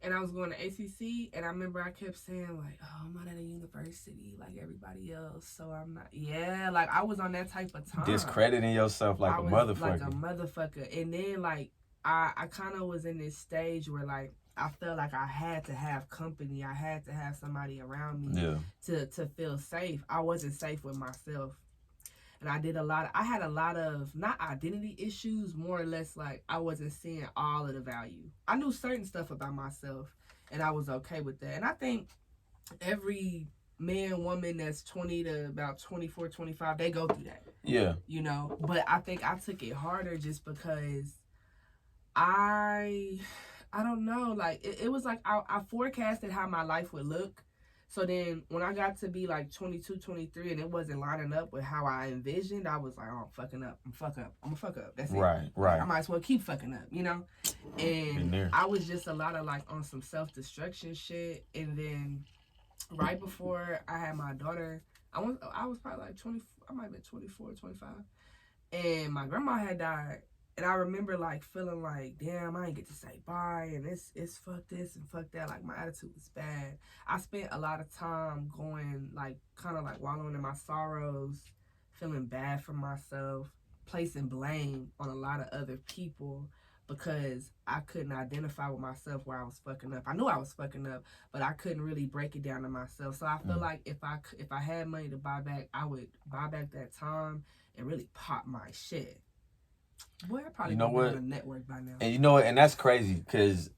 Speaker 1: And I was going to ACC, and I remember I kept saying, like, oh, I'm not at a university like everybody else, so I'm not. Yeah, like, I was on that type of time.
Speaker 3: Discrediting yourself like a motherfucker.
Speaker 1: Like a motherfucker. And then, like, I kind of was in this stage where, like, I felt like I had to have company. I had to have somebody around me to feel safe. I wasn't safe with myself. And I had a lot of, not identity issues, more or less like I wasn't seeing all of the value. I knew certain stuff about myself and I was okay with that. And I think every man, woman that's 20 to about 24, 25, they go through that.
Speaker 3: Yeah.
Speaker 1: You know, but I think I took it harder just because I don't know, like it was like I forecasted how my life would look. So then when I got to be like 22, 23 and it wasn't lining up with how I envisioned, I was like, oh, I'm fucking up. I'm gonna fuck up. That's it.
Speaker 3: Right.
Speaker 1: I might as well keep fucking up, you know? And I was just a lot of like on some self-destruction shit. And then right before I had my daughter, I was probably like 20, I might have been 24, 25. And my grandma had died. And I remember like feeling like, damn, I ain't get to say bye, and it's fuck this and fuck that. Like my attitude was bad. I spent a lot of time going like kind of like wallowing in my sorrows, feeling bad for myself, placing blame on a lot of other people because I couldn't identify with myself where I was fucking up. I knew I was fucking up, but I couldn't really break it down to myself. So I feel like if I had money to buy back, I would buy back that time and really pop my shit. Boy, I probably be on a network by now.
Speaker 3: And you know what? And that's crazy because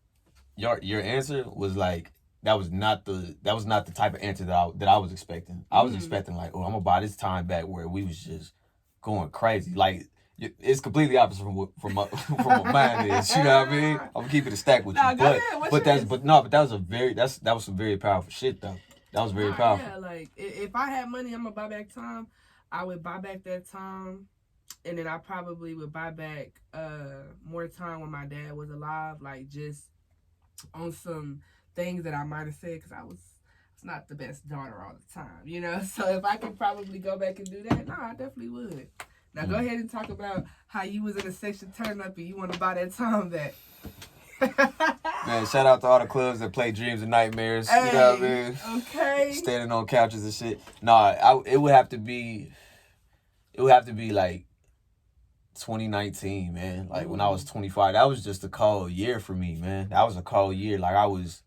Speaker 3: your answer was like that was not the type of answer that I was expecting. I was expecting like, oh, I'm gonna buy this time back where we was just going crazy. Like it's completely opposite from what mine is. You know what I mean? I'm gonna keep it a stack with you. But that was some very powerful shit though. That was very powerful.
Speaker 1: Yeah, like if I had money, I'm gonna buy back time. I would buy back that time. And then I probably would buy back more time when my dad was alive, like just on some things that I might have said, because I was not the best daughter all the time, you know? So if I could probably go back and do that, no, I definitely would. Now go ahead and talk about how you was in a section turn up and you want to buy that time back.
Speaker 3: Man, shout out to all the clubs that play Dreams and Nightmares.
Speaker 1: Hey,
Speaker 3: you know what I mean?
Speaker 1: Okay.
Speaker 3: Standing on couches and shit. Nah, it would have to be like 2019, man. Like when I was 25, that was just a cold year for me, man. That was a cold year. Like I was,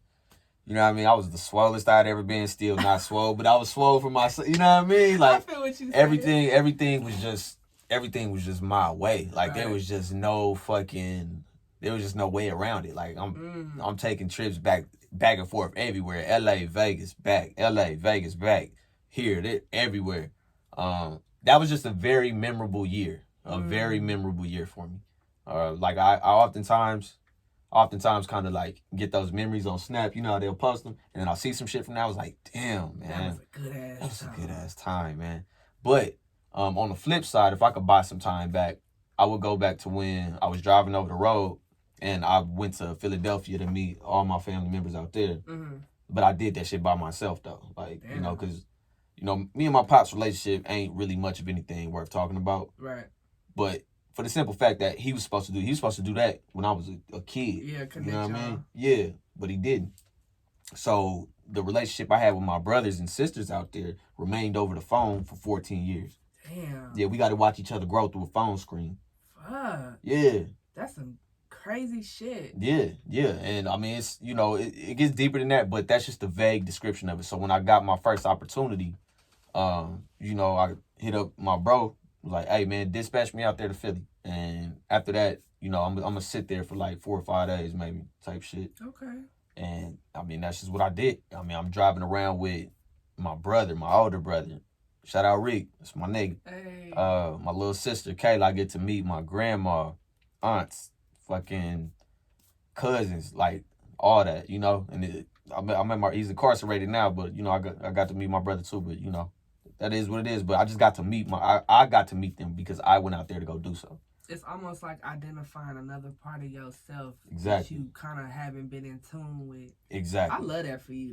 Speaker 3: you know what I mean? I was the swollest I'd ever been. Still not swole, but I was swole for myself. You know what I mean? Like
Speaker 1: I feel what you
Speaker 3: everything was just my way. Like
Speaker 1: right.
Speaker 3: there was just no way around it. Like I'm taking trips back and forth everywhere. LA, Vegas, back. LA, Vegas, back. Here, there, everywhere. That was just a very memorable year. A very memorable year for me. Like I oftentimes kind of like get those memories on Snap. You know how they'll post them, and then I'll see some shit from that. I was like, damn, man,
Speaker 1: that was a good ass
Speaker 3: time, man. But on the flip side, if I could buy some time back, I would go back to when I was driving over the road and I went to Philadelphia to meet all my family members out there. Mm-hmm. But I did that shit by myself though, like damn. You know, because you know me and my pop's relationship ain't really much of anything worth talking about.
Speaker 1: Right.
Speaker 3: But for the simple fact that he was supposed to do that when I was a kid.
Speaker 1: Yeah,
Speaker 3: you know what I mean? Yeah, but he didn't. So the relationship I had with my brothers and sisters out there remained over the phone for 14 years.
Speaker 1: Damn.
Speaker 3: Yeah, we got to watch each other grow through a phone screen.
Speaker 1: Fuck.
Speaker 3: Yeah.
Speaker 1: That's some crazy shit.
Speaker 3: Yeah. And I mean, it's, you know, it gets deeper than that, but that's just a vague description of it. So when I got my first opportunity, you know, I hit up my bro. Was like, hey man, dispatch me out there to Philly, and after that, you know, I'm gonna sit there for like 4 or 5 days, maybe type shit.
Speaker 1: Okay.
Speaker 3: And I mean, that's just what I did. I mean, I'm driving around with my brother, my older brother. Shout out Rick, that's my nigga.
Speaker 1: Hey.
Speaker 3: My little sister Kayla. I get to meet my grandma, aunts, fucking cousins, like all that, you know. And he's incarcerated now, but you know, I got to meet my brother too. But you know. That is what it is, but I just got to meet I got to meet them because I went out there to go do so.
Speaker 1: It's almost like identifying another part of yourself
Speaker 3: that
Speaker 1: you kind of haven't been in tune with.
Speaker 3: Exactly.
Speaker 1: I love that for you.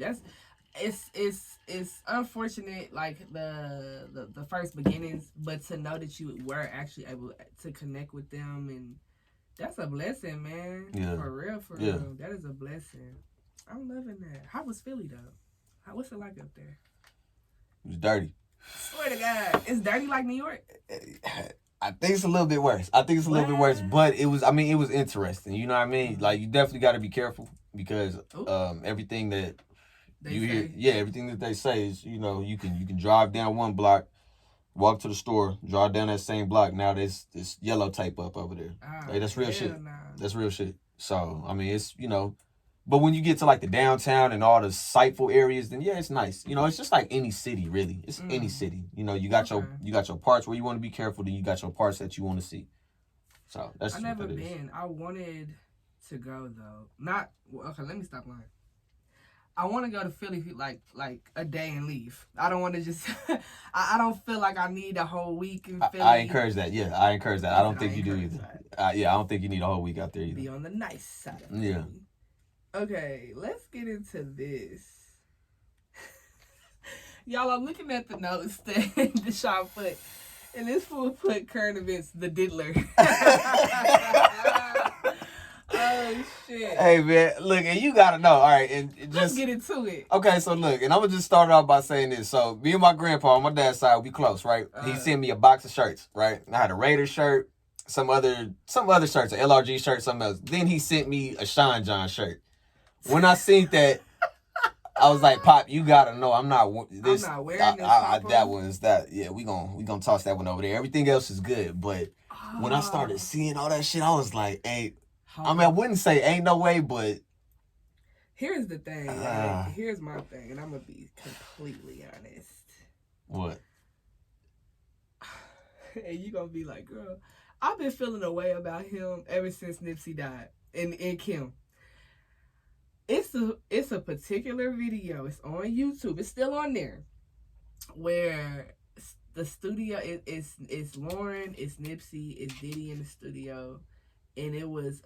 Speaker 1: It's unfortunate, like the first beginnings, but to know that you were actually able to connect with them, and that's a blessing, man.
Speaker 3: Yeah.
Speaker 1: For real. That is a blessing. I'm loving that. How was Philly though? What's it like up there?
Speaker 3: It was dirty.
Speaker 1: Swear to God, it's dirty like New York.
Speaker 3: I think it's a little bit worse. But it was interesting. You know what I mean? Like you definitely got to be careful because everything that everything that they say is, you know, you can drive down one block, walk to the store, drive down that same block. Now there's this yellow tape up over there. Like, that's real shit. Nah. That's real shit. So I mean, it's, you know. But when you get to like the downtown and all the sightful areas, then yeah, it's nice. You know, it's just like any city, really. It's any city. You know, you got your parts where you want to be careful, then you got your parts that you want to see. So that's. I've never been.
Speaker 1: I wanted to go though. Okay, let me stop lying. I want to go to Philly like a day and leave. I don't want to just. I don't feel like I need a whole week in Philly.
Speaker 3: I encourage that. Yeah, I encourage that. I don't think you do either. I don't think you need a whole week out there either.
Speaker 1: Be on the nice side of
Speaker 3: yeah.
Speaker 1: Philly. Okay, let's get into this. Y'all, I'm looking at the notes that Shaun put, and this fool put current events, the diddler. Oh, shit.
Speaker 3: Hey, man, look, and you gotta know, all right, and just...
Speaker 1: Let's get into it.
Speaker 3: Okay, so look, and I'm gonna just start off by saying this. So, me and my grandpa on my dad's side, we close, right? He sent me a box of shirts, right? I had a Raiders shirt, some other shirts, an LRG shirt, something else. Then he sent me a Sean John shirt. When I seen that, I was like, Pop, you gotta know I'm not wearing this. That one's that. Yeah, we gonna toss that one over there. Everything else is good, but when I started seeing all that shit, I was like, hey, I mean, I wouldn't say ain't no way, but
Speaker 1: here's the thing. Right? Here's my thing, and I'm gonna be completely honest.
Speaker 3: What?
Speaker 1: And you gonna be like, girl, I've been feeling a way about him ever since Nipsey died, and Kim. It's a particular video. It's on YouTube. It's still on there. Where the studio it's Lauren, it's Nipsey, it's Diddy in the studio, and it was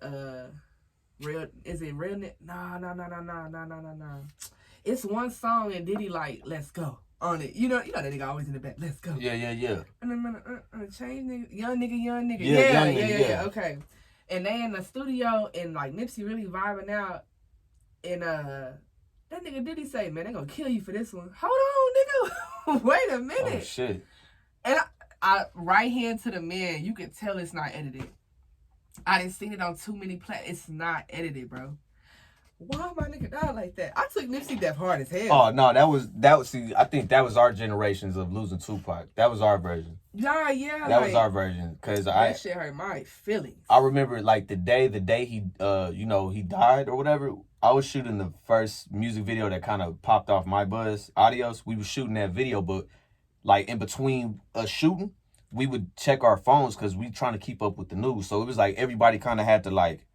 Speaker 1: real. Is it real? No. It's one song and Diddy like, let's go on it. You know that nigga always in the back. Let's go.
Speaker 3: Yeah.
Speaker 1: And then change nigga, young nigga. Yeah. Okay. And they in the studio and like Nipsey really vibing out. And that nigga Diddy say, man, they gonna kill you for this one. Hold on, nigga. Wait a minute.
Speaker 3: Oh shit.
Speaker 1: And I right hand to the man, you can tell it's not edited. I didn't see it on too many it's not edited, bro. Why my nigga die like that? I took Nipsey death hard as hell.
Speaker 3: Oh no, that was see, I think that was our generations of losing Tupac. That was our version.
Speaker 1: Nah, yeah.
Speaker 3: That was our version. Cause
Speaker 1: that shit hurt my feelings.
Speaker 3: I remember like the day he he died or whatever. I was shooting the first music video that kind of popped off my buzz, Adios. We were shooting that video, but like in between us shooting, we would check our phones because we trying to keep up with the news. So it was like everybody kind of had to like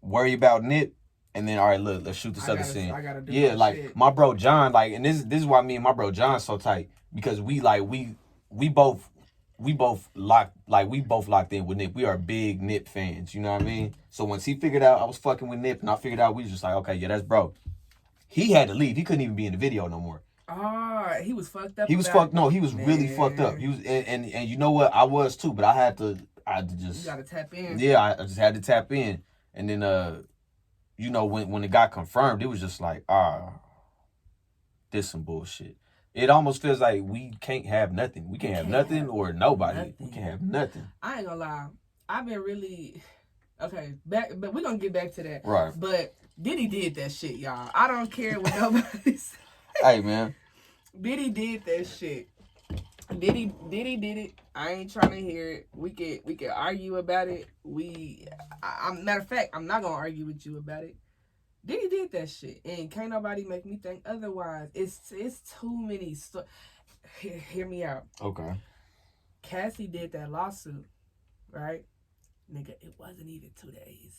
Speaker 3: worry about Nip. And then, all right, look, let's shoot this other scene. Like shit. My bro John, like, and this is why me and my bro John so tight, because we both locked in with Nip. We are big Nip fans, you know what I mean? So once he figured out I was fucking with Nip, and I figured out we was just like, okay, yeah, that's bro. He had to leave. He couldn't even be in the video no more.
Speaker 1: He was fucked up.
Speaker 3: He was fucked. No, he was really fucked up. He was, and you know what? I was too, but I had to just.
Speaker 1: You gotta tap in.
Speaker 3: Yeah, I just had to tap in, and then you know, when it got confirmed, it was just like, this some bullshit. It almost feels like we can't have nothing. We can't have nothing or nobody. Nothing. We can't have nothing.
Speaker 1: I ain't gonna lie. I've been really okay. Back, but we're gonna get back to that.
Speaker 3: Right.
Speaker 1: But Diddy did that shit, y'all. I don't care what nobody says.
Speaker 3: Hey, man.
Speaker 1: Diddy did that shit. Diddy did it. I ain't trying to hear it. We could argue about it. Matter of fact, I'm not gonna argue with you about it. Diddy did that shit, and can't nobody make me think otherwise. It's too many. Hear me out.
Speaker 3: Okay.
Speaker 1: Cassie did that lawsuit, right? Nigga, it wasn't even 2 days.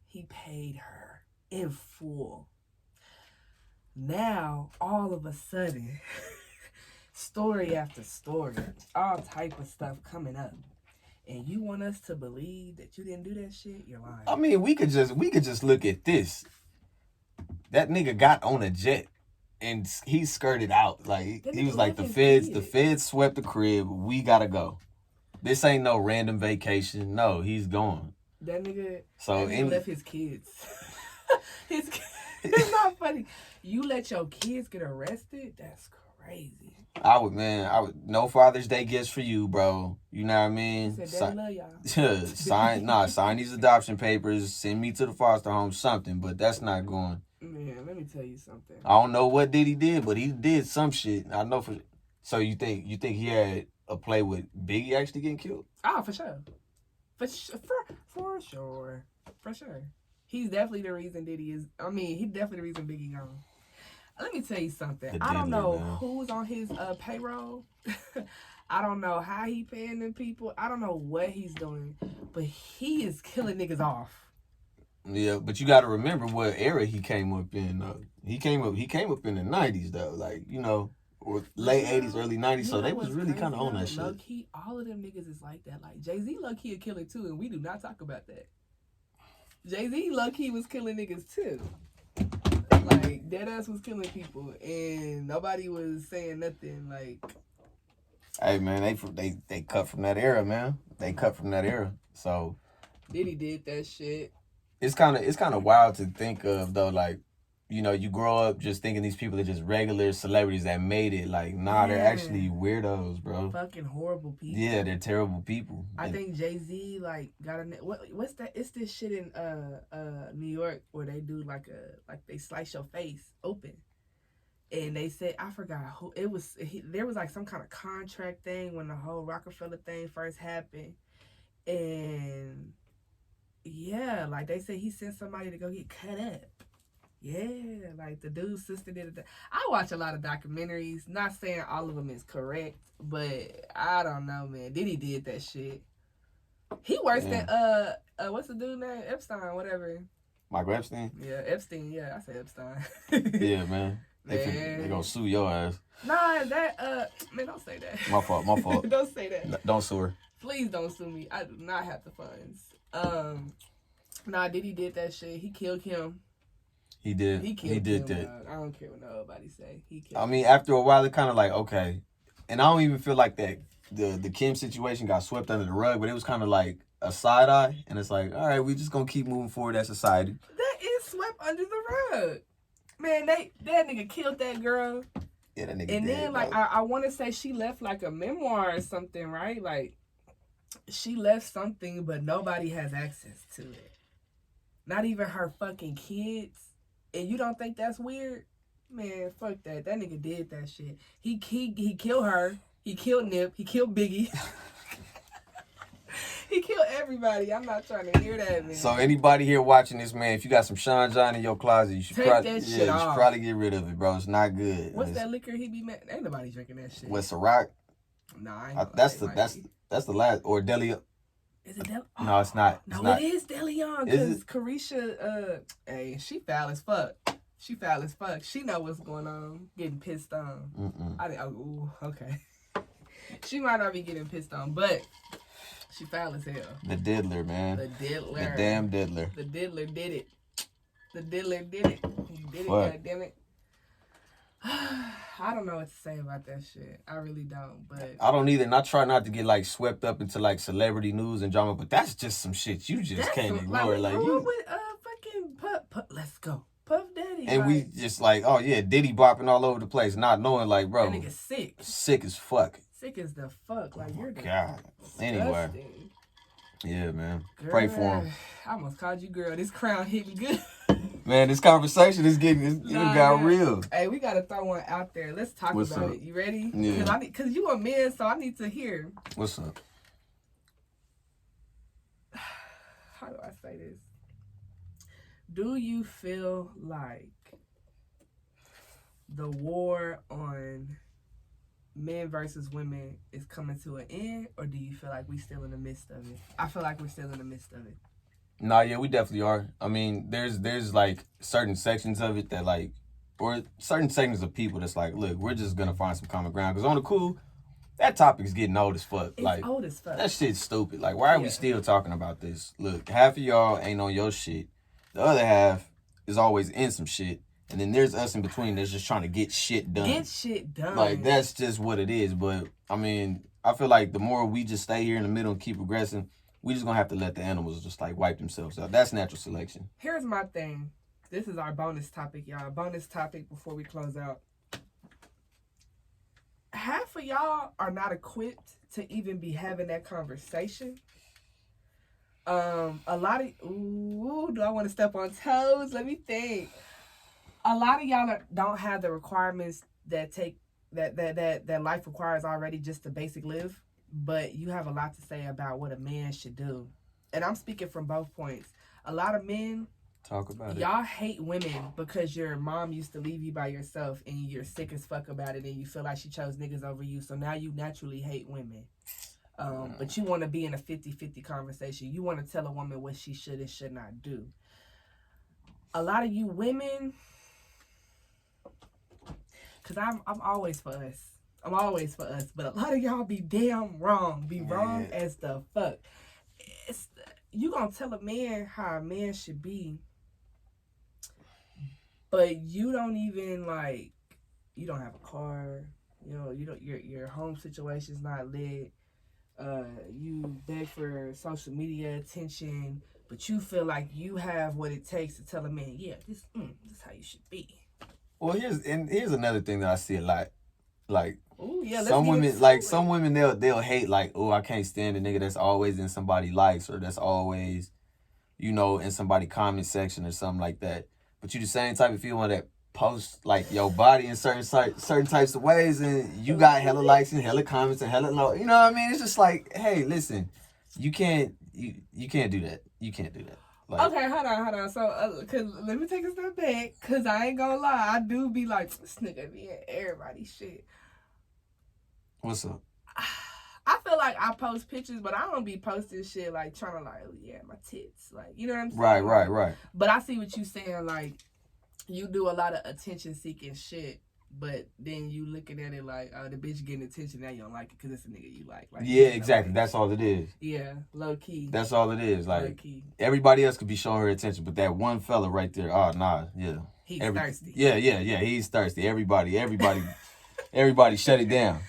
Speaker 1: He paid her in full. Now, all of a sudden. Story after story, all type of stuff coming up, and you want us to believe that you didn't do that shit? You're lying.
Speaker 3: I mean, we could just look at this. That nigga got on a jet, and he skirted out. Like he was like, the feds swept the crib. We gotta go. This ain't no random vacation. No, he's gone.
Speaker 1: That nigga.
Speaker 3: So
Speaker 1: he left his kids. It's not funny. You let your kids get arrested? That's crazy.
Speaker 3: I would, no Father's Day gifts for you, bro. You know what I mean?
Speaker 1: Said love y'all.
Speaker 3: Sign these adoption papers, send me to the foster home, something, but that's not going.
Speaker 1: Man, let me tell you something.
Speaker 3: I don't know what Diddy did, but he did some shit. I know for. So you think he had a play with Biggie actually getting killed?
Speaker 1: Oh, for sure. For sure. He's definitely the reason Diddy is. I mean, he's definitely the reason Biggie gone. Let me tell you something. I don't know who's on his payroll. I don't know how he paying them people. I don't know what he's doing, but he is killing niggas off.
Speaker 3: Yeah, but you got to remember what era he came up in. He came up in the 90s though, like or late 80s, early 90s. So they was really kind of on that shit.
Speaker 1: Low key, all of them niggas is like that. Like Jay-Z low key a killer too, and we do not talk about that. Jay-Z low key was killing niggas too. Like, deadass was killing people, and nobody was saying nothing. Like,
Speaker 3: hey man, they cut from that era, man. They cut from that era. So
Speaker 1: Diddy did that shit.
Speaker 3: It's kind of wild to think of though. Like, you grow up just thinking these people are just regular celebrities that made it. Like, nah, they're actually weirdos, bro.
Speaker 1: Fucking horrible people.
Speaker 3: Yeah, they're terrible people.
Speaker 1: I think Jay-Z got a what's that? It's this shit in New York where they do like they slice your face open, and they said, I forgot who it was. There was like some kind of contract thing when the whole Rockefeller thing first happened, and yeah, like they said he sent somebody to go get cut up. Yeah, like the dude's sister did it. I watch a lot of documentaries. Not saying all of them is correct, but I don't know, man. Diddy did that shit. He worse than what's the dude name? Epstein, whatever.
Speaker 3: Michael Epstein?
Speaker 1: Yeah, Epstein. Yeah, I say Epstein.
Speaker 3: Yeah, man. They gonna sue your ass.
Speaker 1: Nah, man, don't say that.
Speaker 3: My fault.
Speaker 1: Don't say that.
Speaker 3: Don't sue her.
Speaker 1: Please don't sue me. I do not have the funds. Nah, Diddy did that shit. He killed him.
Speaker 3: He did.
Speaker 1: He
Speaker 3: did
Speaker 1: him,
Speaker 3: that.
Speaker 1: Dog. I don't care what nobody say. He killed.
Speaker 3: I mean, after a while, it kind of like okay, and I don't even feel like that. The Kim situation got swept under the rug, but it was kind of like a side eye, and it's like, all right, we just gonna keep moving forward as society.
Speaker 1: That is swept under the rug, man. That nigga killed that girl.
Speaker 3: Yeah, that nigga.
Speaker 1: And
Speaker 3: dead,
Speaker 1: then like I want to say she left like a memoir or something, right? Like she left something, but nobody has access to it. Not even her fucking kids. And you don't think that's weird? Man, fuck that. That nigga did that shit. He killed her. He killed Nip. He killed Biggie. He killed everybody. I'm not trying to hear that, man.
Speaker 3: So anybody here watching this, man, if you got some Sean John in your closet, you should probably you should probably get rid of it, bro. It's not good.
Speaker 1: What's that liquor he be mad? Ain't nobody drinking that shit.
Speaker 3: What's Ciroc?
Speaker 1: Nah,
Speaker 3: that's the last or Deli.
Speaker 1: Is it Del?
Speaker 3: No, it's not.
Speaker 1: It is Deleon because Carisha, hey, she foul as fuck. She foul as fuck. She know what's going on. Getting pissed on. Okay. She might not be getting pissed on, but she foul as hell.
Speaker 3: The diddler, man.
Speaker 1: The diddler.
Speaker 3: The damn diddler.
Speaker 1: The diddler did it. The diddler did it. He did it, goddammit. I don't know what to say about that shit. I really don't, but
Speaker 3: I don't either. And I try not to get like swept up into like celebrity news and drama, but that's just some shit you just can't ignore. Like you
Speaker 1: with fucking Puff, let's go, Puff Daddy,
Speaker 3: and we just like, oh yeah, Diddy bopping all over the place, not knowing like, bro,
Speaker 1: that nigga
Speaker 3: sick as fuck,
Speaker 1: sick as the fuck. Like you're
Speaker 3: God. Anyway, yeah, man.
Speaker 1: Girl,
Speaker 3: pray for him.
Speaker 1: I almost called you girl. This crown hit me good.
Speaker 3: Man, this conversation is getting got real.
Speaker 1: Hey, we gotta throw one out there. Let's talk about it. You ready?
Speaker 3: Yeah.
Speaker 1: Cause you a man, so I need to hear.
Speaker 3: What's up?
Speaker 1: How do I say this? Do you feel like the war on men versus women is coming to an end, or do you feel like we still in the midst of it? I feel like we're still in the midst of it.
Speaker 3: Nah, yeah, we definitely are. I mean, there's like certain sections of it that like, or certain segments of people that's like, look, we're just gonna find some common ground. Cause on the cool, that topic's getting old as fuck.
Speaker 1: It's
Speaker 3: like
Speaker 1: old as fuck.
Speaker 3: That shit's stupid. Like, why are we still talking about this? Look, half of y'all ain't on your shit. The other half is always in some shit. And then there's us in between that's just trying to get shit done.
Speaker 1: Get shit done.
Speaker 3: Like, that's just what it is. But, I mean, I feel like the more we just stay here in the middle and keep progressing, we just gonna have to let the animals just, like, wipe themselves out. That's natural selection.
Speaker 1: Here's my thing. This is our bonus topic, y'all. Bonus topic before we close out. Half of y'all are not equipped to even be having that conversation. A lot of... Ooh, do I want to step on toes? Let me think. A lot of y'all don't have the requirements that life requires already just to basic live, but you have a lot to say about what a man should do. And I'm speaking from both points. A lot of men,
Speaker 3: talk about
Speaker 1: y'all hate women because your mom used to leave you by yourself and you're sick as fuck about it and you feel like she chose niggas over you, so now you naturally hate women. But you want to be in a 50-50 conversation. You want to tell a woman what she should and should not do. A lot of you women... Because I'm always for us. I'm always for us. But a lot of y'all be damn wrong. Be wrong as the fuck. You gonna tell a man how a man should be. But you don't even, like, you don't have a car. You know, your home situation's not lit. You beg for social media attention. But you feel like you have what it takes to tell a man, yeah, this is how you should be.
Speaker 3: Well, here's another thing that I see a lot. Like,
Speaker 1: ooh, yeah,
Speaker 3: some women they'll hate, like, oh, I can't stand a nigga that's always in somebody's likes or that's always, you know, in somebody's comment section or something like that. But you the same type of female that posts like your body in certain types of ways, and you got hella likes and hella comments and hella low. You know what I mean? It's just like, hey, listen, you can't do that. You can't do that. Like,
Speaker 1: okay, hold on. So, cause let me take a step back, cause I ain't gonna lie, I do be like, this nigga be in everybody's shit.
Speaker 3: What's up?
Speaker 1: I feel like I post pictures, but I don't be posting shit like trying to like, oh yeah, my tits, like, you know what I'm saying?
Speaker 3: Right.
Speaker 1: But I see what you saying, like, you do a lot of attention seeking shit, But then you looking at it like, oh, the bitch getting attention, now you don't like it because it's a nigga you like.
Speaker 3: Yeah, exactly. That's all it is.
Speaker 1: Yeah, low key.
Speaker 3: That's all it is. Like,
Speaker 1: low key.
Speaker 3: Everybody else could be showing her attention, but that one fella right there, oh, nah, yeah.
Speaker 1: He's thirsty.
Speaker 3: Yeah, he's thirsty. Everybody shut it down.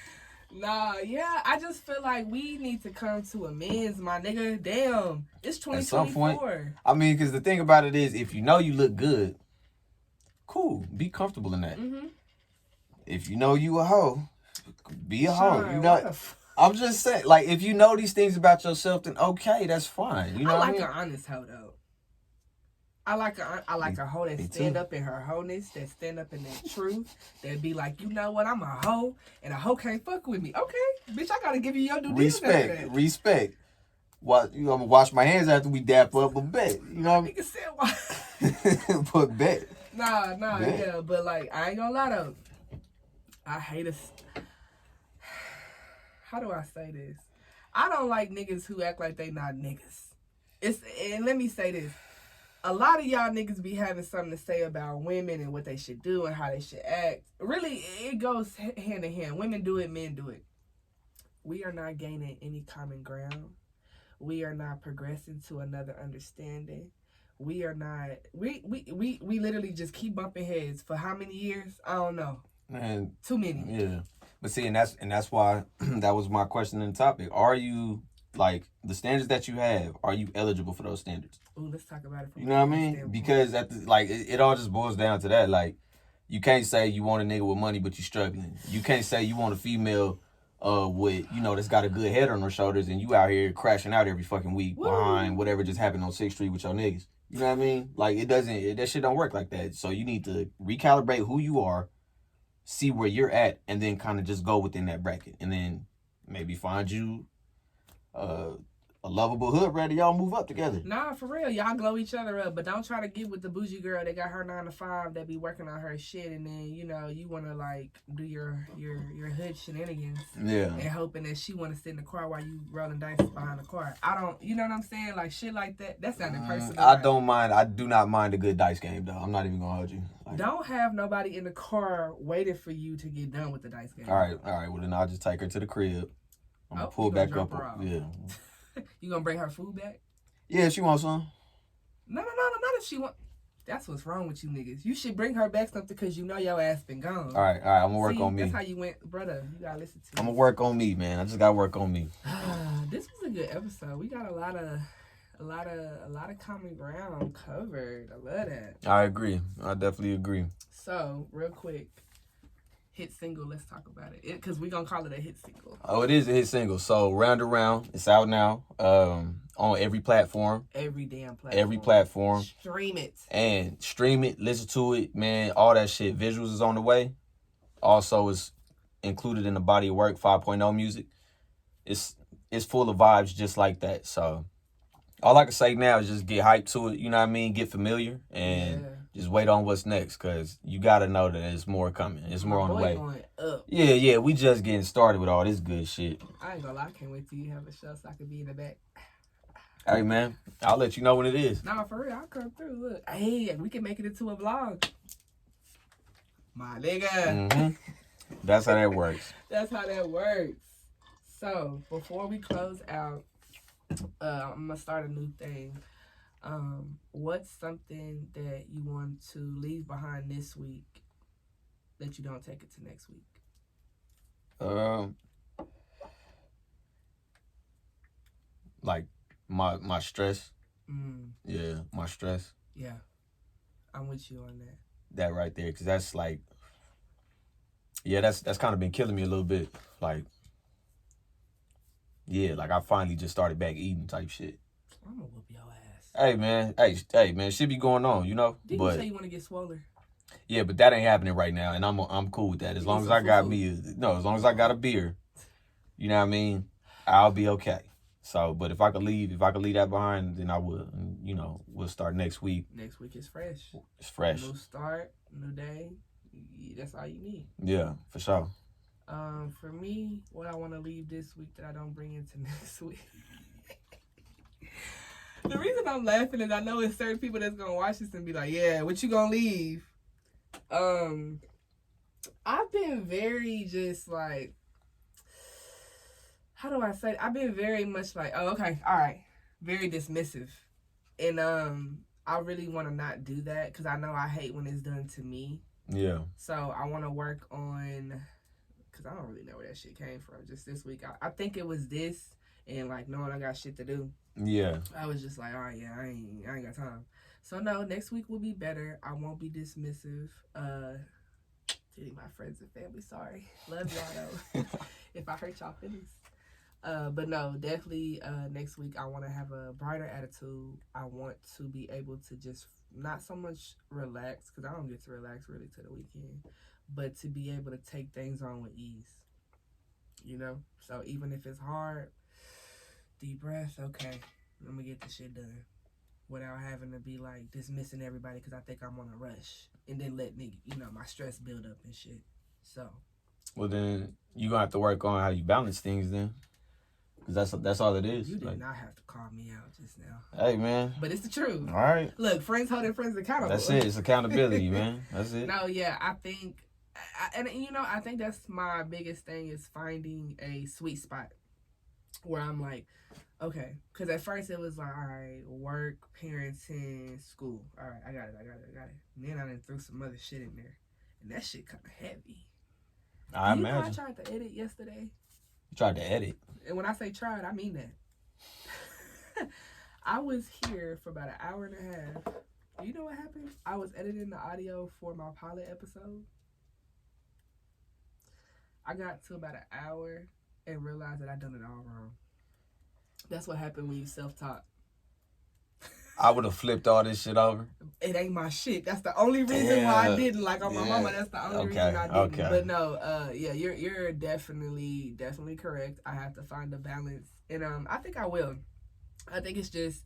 Speaker 1: Nah, yeah, I just feel like we need to come to amends, my nigga. Damn, it's 2024. At some point,
Speaker 3: I mean, because the thing about it is, if you know you look good, cool, be comfortable in that.
Speaker 1: Mm-hmm.
Speaker 3: If you know you a hoe, be a hoe. You know, I'm just saying, like, if you know these things about yourself, then okay, that's fine. You know,
Speaker 1: I like an honest hoe though. I like a hoe that stand up in her wholeness, that stand up in that truth, that be like, you know what, I'm a hoe, and a hoe can't fuck with me. Okay, bitch, I gotta give you your due diligence.
Speaker 3: Respect. Well, you know, I'm gonna wash my hands after we dap up, but bet. You know what I mean?
Speaker 1: Nigga said why?
Speaker 3: But bet.
Speaker 1: Nah, bet. Yeah, but like, I ain't gonna lie though. I hate us. How do I say this? I don't like niggas who act like they not niggas. And let me say this. A lot of y'all niggas be having something to say about women and what they should do and how they should act. Really, it goes hand in hand. Women do it, men do it. We are not gaining any common ground. We are not progressing to another understanding. We are not. We literally just keep bumping heads for how many years? I don't know.
Speaker 3: Man,
Speaker 1: too many.
Speaker 3: Yeah, but see, and that's why that was my question and topic. Are you, like, the standards that you have? Are you eligible for those standards?
Speaker 1: Ooh, let's talk about it.
Speaker 3: You know what I mean? Standpoint. Because it all just boils down to that. Like, you can't say you want a nigga with money but you struggling. You can't say you want a female with, you know, that's got a good head on her shoulders and you out here crashing out every fucking week behind whatever just happened on 6th Street with your niggas. You know what I mean? Like, that shit don't work like that. So you need to recalibrate who you are, see where you're at, and then kind of just go within that bracket. And then maybe find you a lovable hood rather y'all move up together.
Speaker 1: Nah, for real. Y'all glow each other up. But don't try to get with the bougie girl that got her 9 to 5 that be working on her shit, and then, you know, you want to, like, do your hood shenanigans.
Speaker 3: Yeah.
Speaker 1: And hoping that she want to sit in the car while you rolling dice behind the car. I don't, you know what I'm saying? Like, shit like that. That sounded personal.
Speaker 3: I do not mind a good dice game, though. I'm not even going to hold you. Like,
Speaker 1: don't have nobody in the car waiting for you to get done with the dice game.
Speaker 3: All right. Well, then I'll just take her to the crib. I'm going to pull back up. Yeah.
Speaker 1: You gonna bring her food back?
Speaker 3: Yeah, she wants some.
Speaker 1: No, not if she want. That's what's wrong with you niggas. You should bring her back something because you know your ass been gone.
Speaker 3: All right. I'm gonna work on me.
Speaker 1: That's how you went, brother. You gotta listen to.
Speaker 3: I'm gonna work on me, man. I just gotta work on me.
Speaker 1: This was a good episode. We got a lot of common ground covered. I love that.
Speaker 3: I agree. I definitely agree.
Speaker 1: So, real quick. Hit single, let's talk about it. Because we're going to call it a hit single.
Speaker 3: Oh, it is a hit single. So, Round Around, it's out now on every platform.
Speaker 1: Every damn platform.
Speaker 3: Every platform.
Speaker 1: Stream it.
Speaker 3: And stream it, listen to it, man. All that shit. Visuals is on the way. Also, is included in the body of work, 5.0 music. It's full of vibes just like that. So, all I can say now is just get hyped to it, you know what I mean? Get familiar and just wait on what's next, because you got to know that there's more coming. It's more on the way.
Speaker 1: Going up.
Speaker 3: Yeah, we just getting started with all this good shit.
Speaker 1: I ain't gonna lie, I can't wait till you have a show so I can be in the back.
Speaker 3: Hey, man, I'll let you know when it is.
Speaker 1: Nah, for real, I'll come through. Look, hey, we can make it into a vlog. My nigga.
Speaker 3: Mm-hmm. That's how that works.
Speaker 1: That's how that works. So, before we close out, I'm going to start a new thing. What's something that you want to leave behind this week that you don't take it to next week?
Speaker 3: Like my stress. Yeah, my stress.
Speaker 1: Yeah, I'm with you on that.
Speaker 3: That right there, because that's like, yeah, that's kind of been killing me a little bit. Like, yeah, like I finally just started back eating type shit.
Speaker 1: I'm gonna whoop your ass.
Speaker 3: Hey man, shit be going on, you know.
Speaker 1: Didn't you say you want to get swollen?
Speaker 3: Yeah, but that ain't happening right now, and I'm cool with that. As long as I got as long as I got a beer, you know what I mean, I'll be okay. So, but if I could leave that behind, then I would. And, you know, we'll start next week.
Speaker 1: Next week is fresh.
Speaker 3: It's fresh.
Speaker 1: New start, new day. That's all you need.
Speaker 3: Yeah, for sure.
Speaker 1: For me, what I want to leave this week that I don't bring into next week. The reason I'm laughing is I know it's certain people that's gonna watch this and be like, "Yeah, what you gonna leave?" I've been very just like, how do I say? I've been very much like, oh, okay, all right, very dismissive, and I really want to not do that because I know I hate when it's done to me.
Speaker 3: Yeah.
Speaker 1: So I want to work on, because I don't really know where that shit came from. Just this week, I think it was this, and like knowing I got shit to do.
Speaker 3: Yeah.
Speaker 1: I was just like, all right, yeah, I ain't got time. So no, next week will be better. I won't be dismissive. My friends and family, sorry. Love y'all though. If I hurt y'all feelings. But no, definitely next week I want to have a brighter attitude. I want to be able to just not so much relax, because I don't get to relax really till the weekend, but to be able to take things on with ease. You know? So even if it's hard, deep breath, okay, I'm gonna get the shit done. Without having to be like dismissing everybody because I think I'm on a rush, and then let me, my stress build up and shit. So,
Speaker 3: well, then you gonna have to work on how you balance things then, because that's all it is.
Speaker 1: You did not have to call me out just now.
Speaker 3: Hey man,
Speaker 1: but it's the truth.
Speaker 3: All right.
Speaker 1: Look, friends holding friends accountable.
Speaker 3: That's it. It's accountability, man. That's it.
Speaker 1: No, yeah, I think, I think that's my biggest thing is finding a sweet spot where I'm like, okay, because at first it was like, all right, work, parenting, school. All right, I got it. And then I done threw some other shit in there. And that shit kind of heavy.
Speaker 3: I imagine.
Speaker 1: You know I tried to edit yesterday?
Speaker 3: You tried to edit?
Speaker 1: And when I say tried, I mean that. I was here for about an hour and a half. You know what happened? I was editing the audio for my pilot episode. I got to about an hour and realized that I'd done it all wrong. That's what happened when you self-taught.
Speaker 3: I would have flipped all this shit over.
Speaker 1: It ain't my shit. That's the only reason why I didn't. Like on my mama, that's the only reason I didn't. Okay. But no, you're definitely correct. I have to find a balance, and I think I will. I think it's just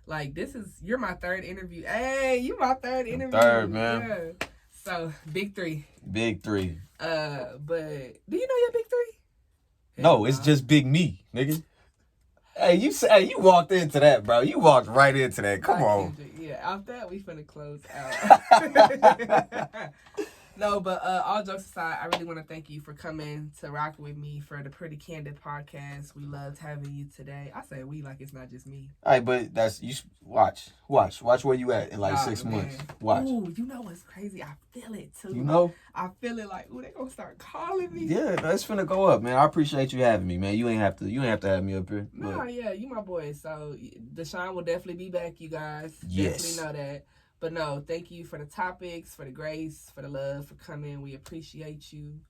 Speaker 1: like you're my third interview. Hey, you my third interview.
Speaker 3: Third, man.
Speaker 1: Yeah. So big three.
Speaker 3: Big three.
Speaker 1: But do you know your big three?
Speaker 3: No, it's just big me, nigga. Hey, you walked into that, bro. You walked right into that. Come on.
Speaker 1: Yeah, after that, we finna close out. No, but all jokes aside, I really want to thank you for coming to rock with me for the Pretty Candid podcast. We loved having you today. I say we like it's not just me.
Speaker 3: All right, but that's you. Watch where you at in like 6 months. Watch.
Speaker 1: Ooh, you know what's crazy? I feel it too.
Speaker 3: You know?
Speaker 1: I feel it like, ooh, they gonna start calling me.
Speaker 3: Yeah, that's finna go up, man. I appreciate you having me, man. You ain't have to have me up here.
Speaker 1: No, yeah, you my boy. So Deshaun will definitely be back, you guys.
Speaker 3: Yes.
Speaker 1: Definitely know that. But no, thank you for the topics, for the grace, for the love, for coming. We appreciate you.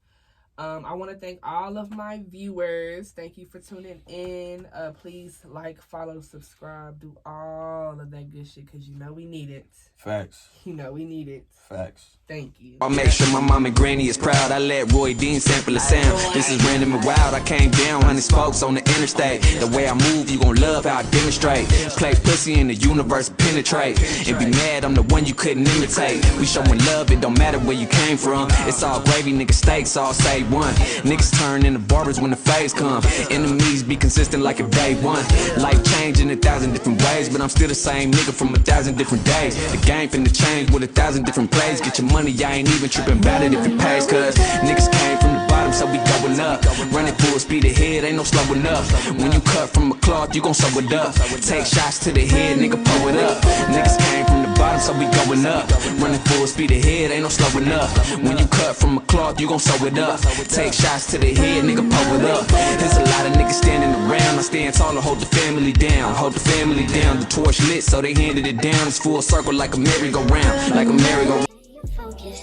Speaker 1: I want to thank all of my viewers. Thank you for tuning in. Please like, follow, subscribe, do all of that good shit because you know we need it.
Speaker 3: Facts.
Speaker 1: You know we need it.
Speaker 3: Facts.
Speaker 1: Thank you.
Speaker 4: I'll make sure my mom and granny is proud. I let Roy Dean sample the sound. This is random and wild. I came down, 100 spokes on the interstate. The way I move, you gon' love how I demonstrate. Play pussy in the universe, penetrate. And be mad, I'm the one you couldn't imitate. We showing love, it don't matter where you came from. It's all gravy, nigga, steaks, all say one. Niggas turn into barbers when the phase come. Enemies be consistent like a day one. Life changing 1,000 different ways, but I'm still the same nigga from 1,000 different days. The game finna change with 1,000 different plays. Get your money, I ain't even tripping about it if it pays. Cause niggas came from the bottom, so we going up. Running full speed ahead, ain't no slowing up. When you cut from a cloth, you gon' sew it up. Take shots to the head, nigga, pull it up. Niggas came from the bottom, so we going up. Running full speed ahead, ain't no slowing up. When you cut from a cloth, you gon' sew it up. Take shots to the head, nigga, pull it up. There's a lot of niggas standing around. I stand tall to hold the family down. Hold the family down. The torch lit, so they handed it down. It's full circle like a merry-go-round. Like a merry-go-round.
Speaker 2: Focus.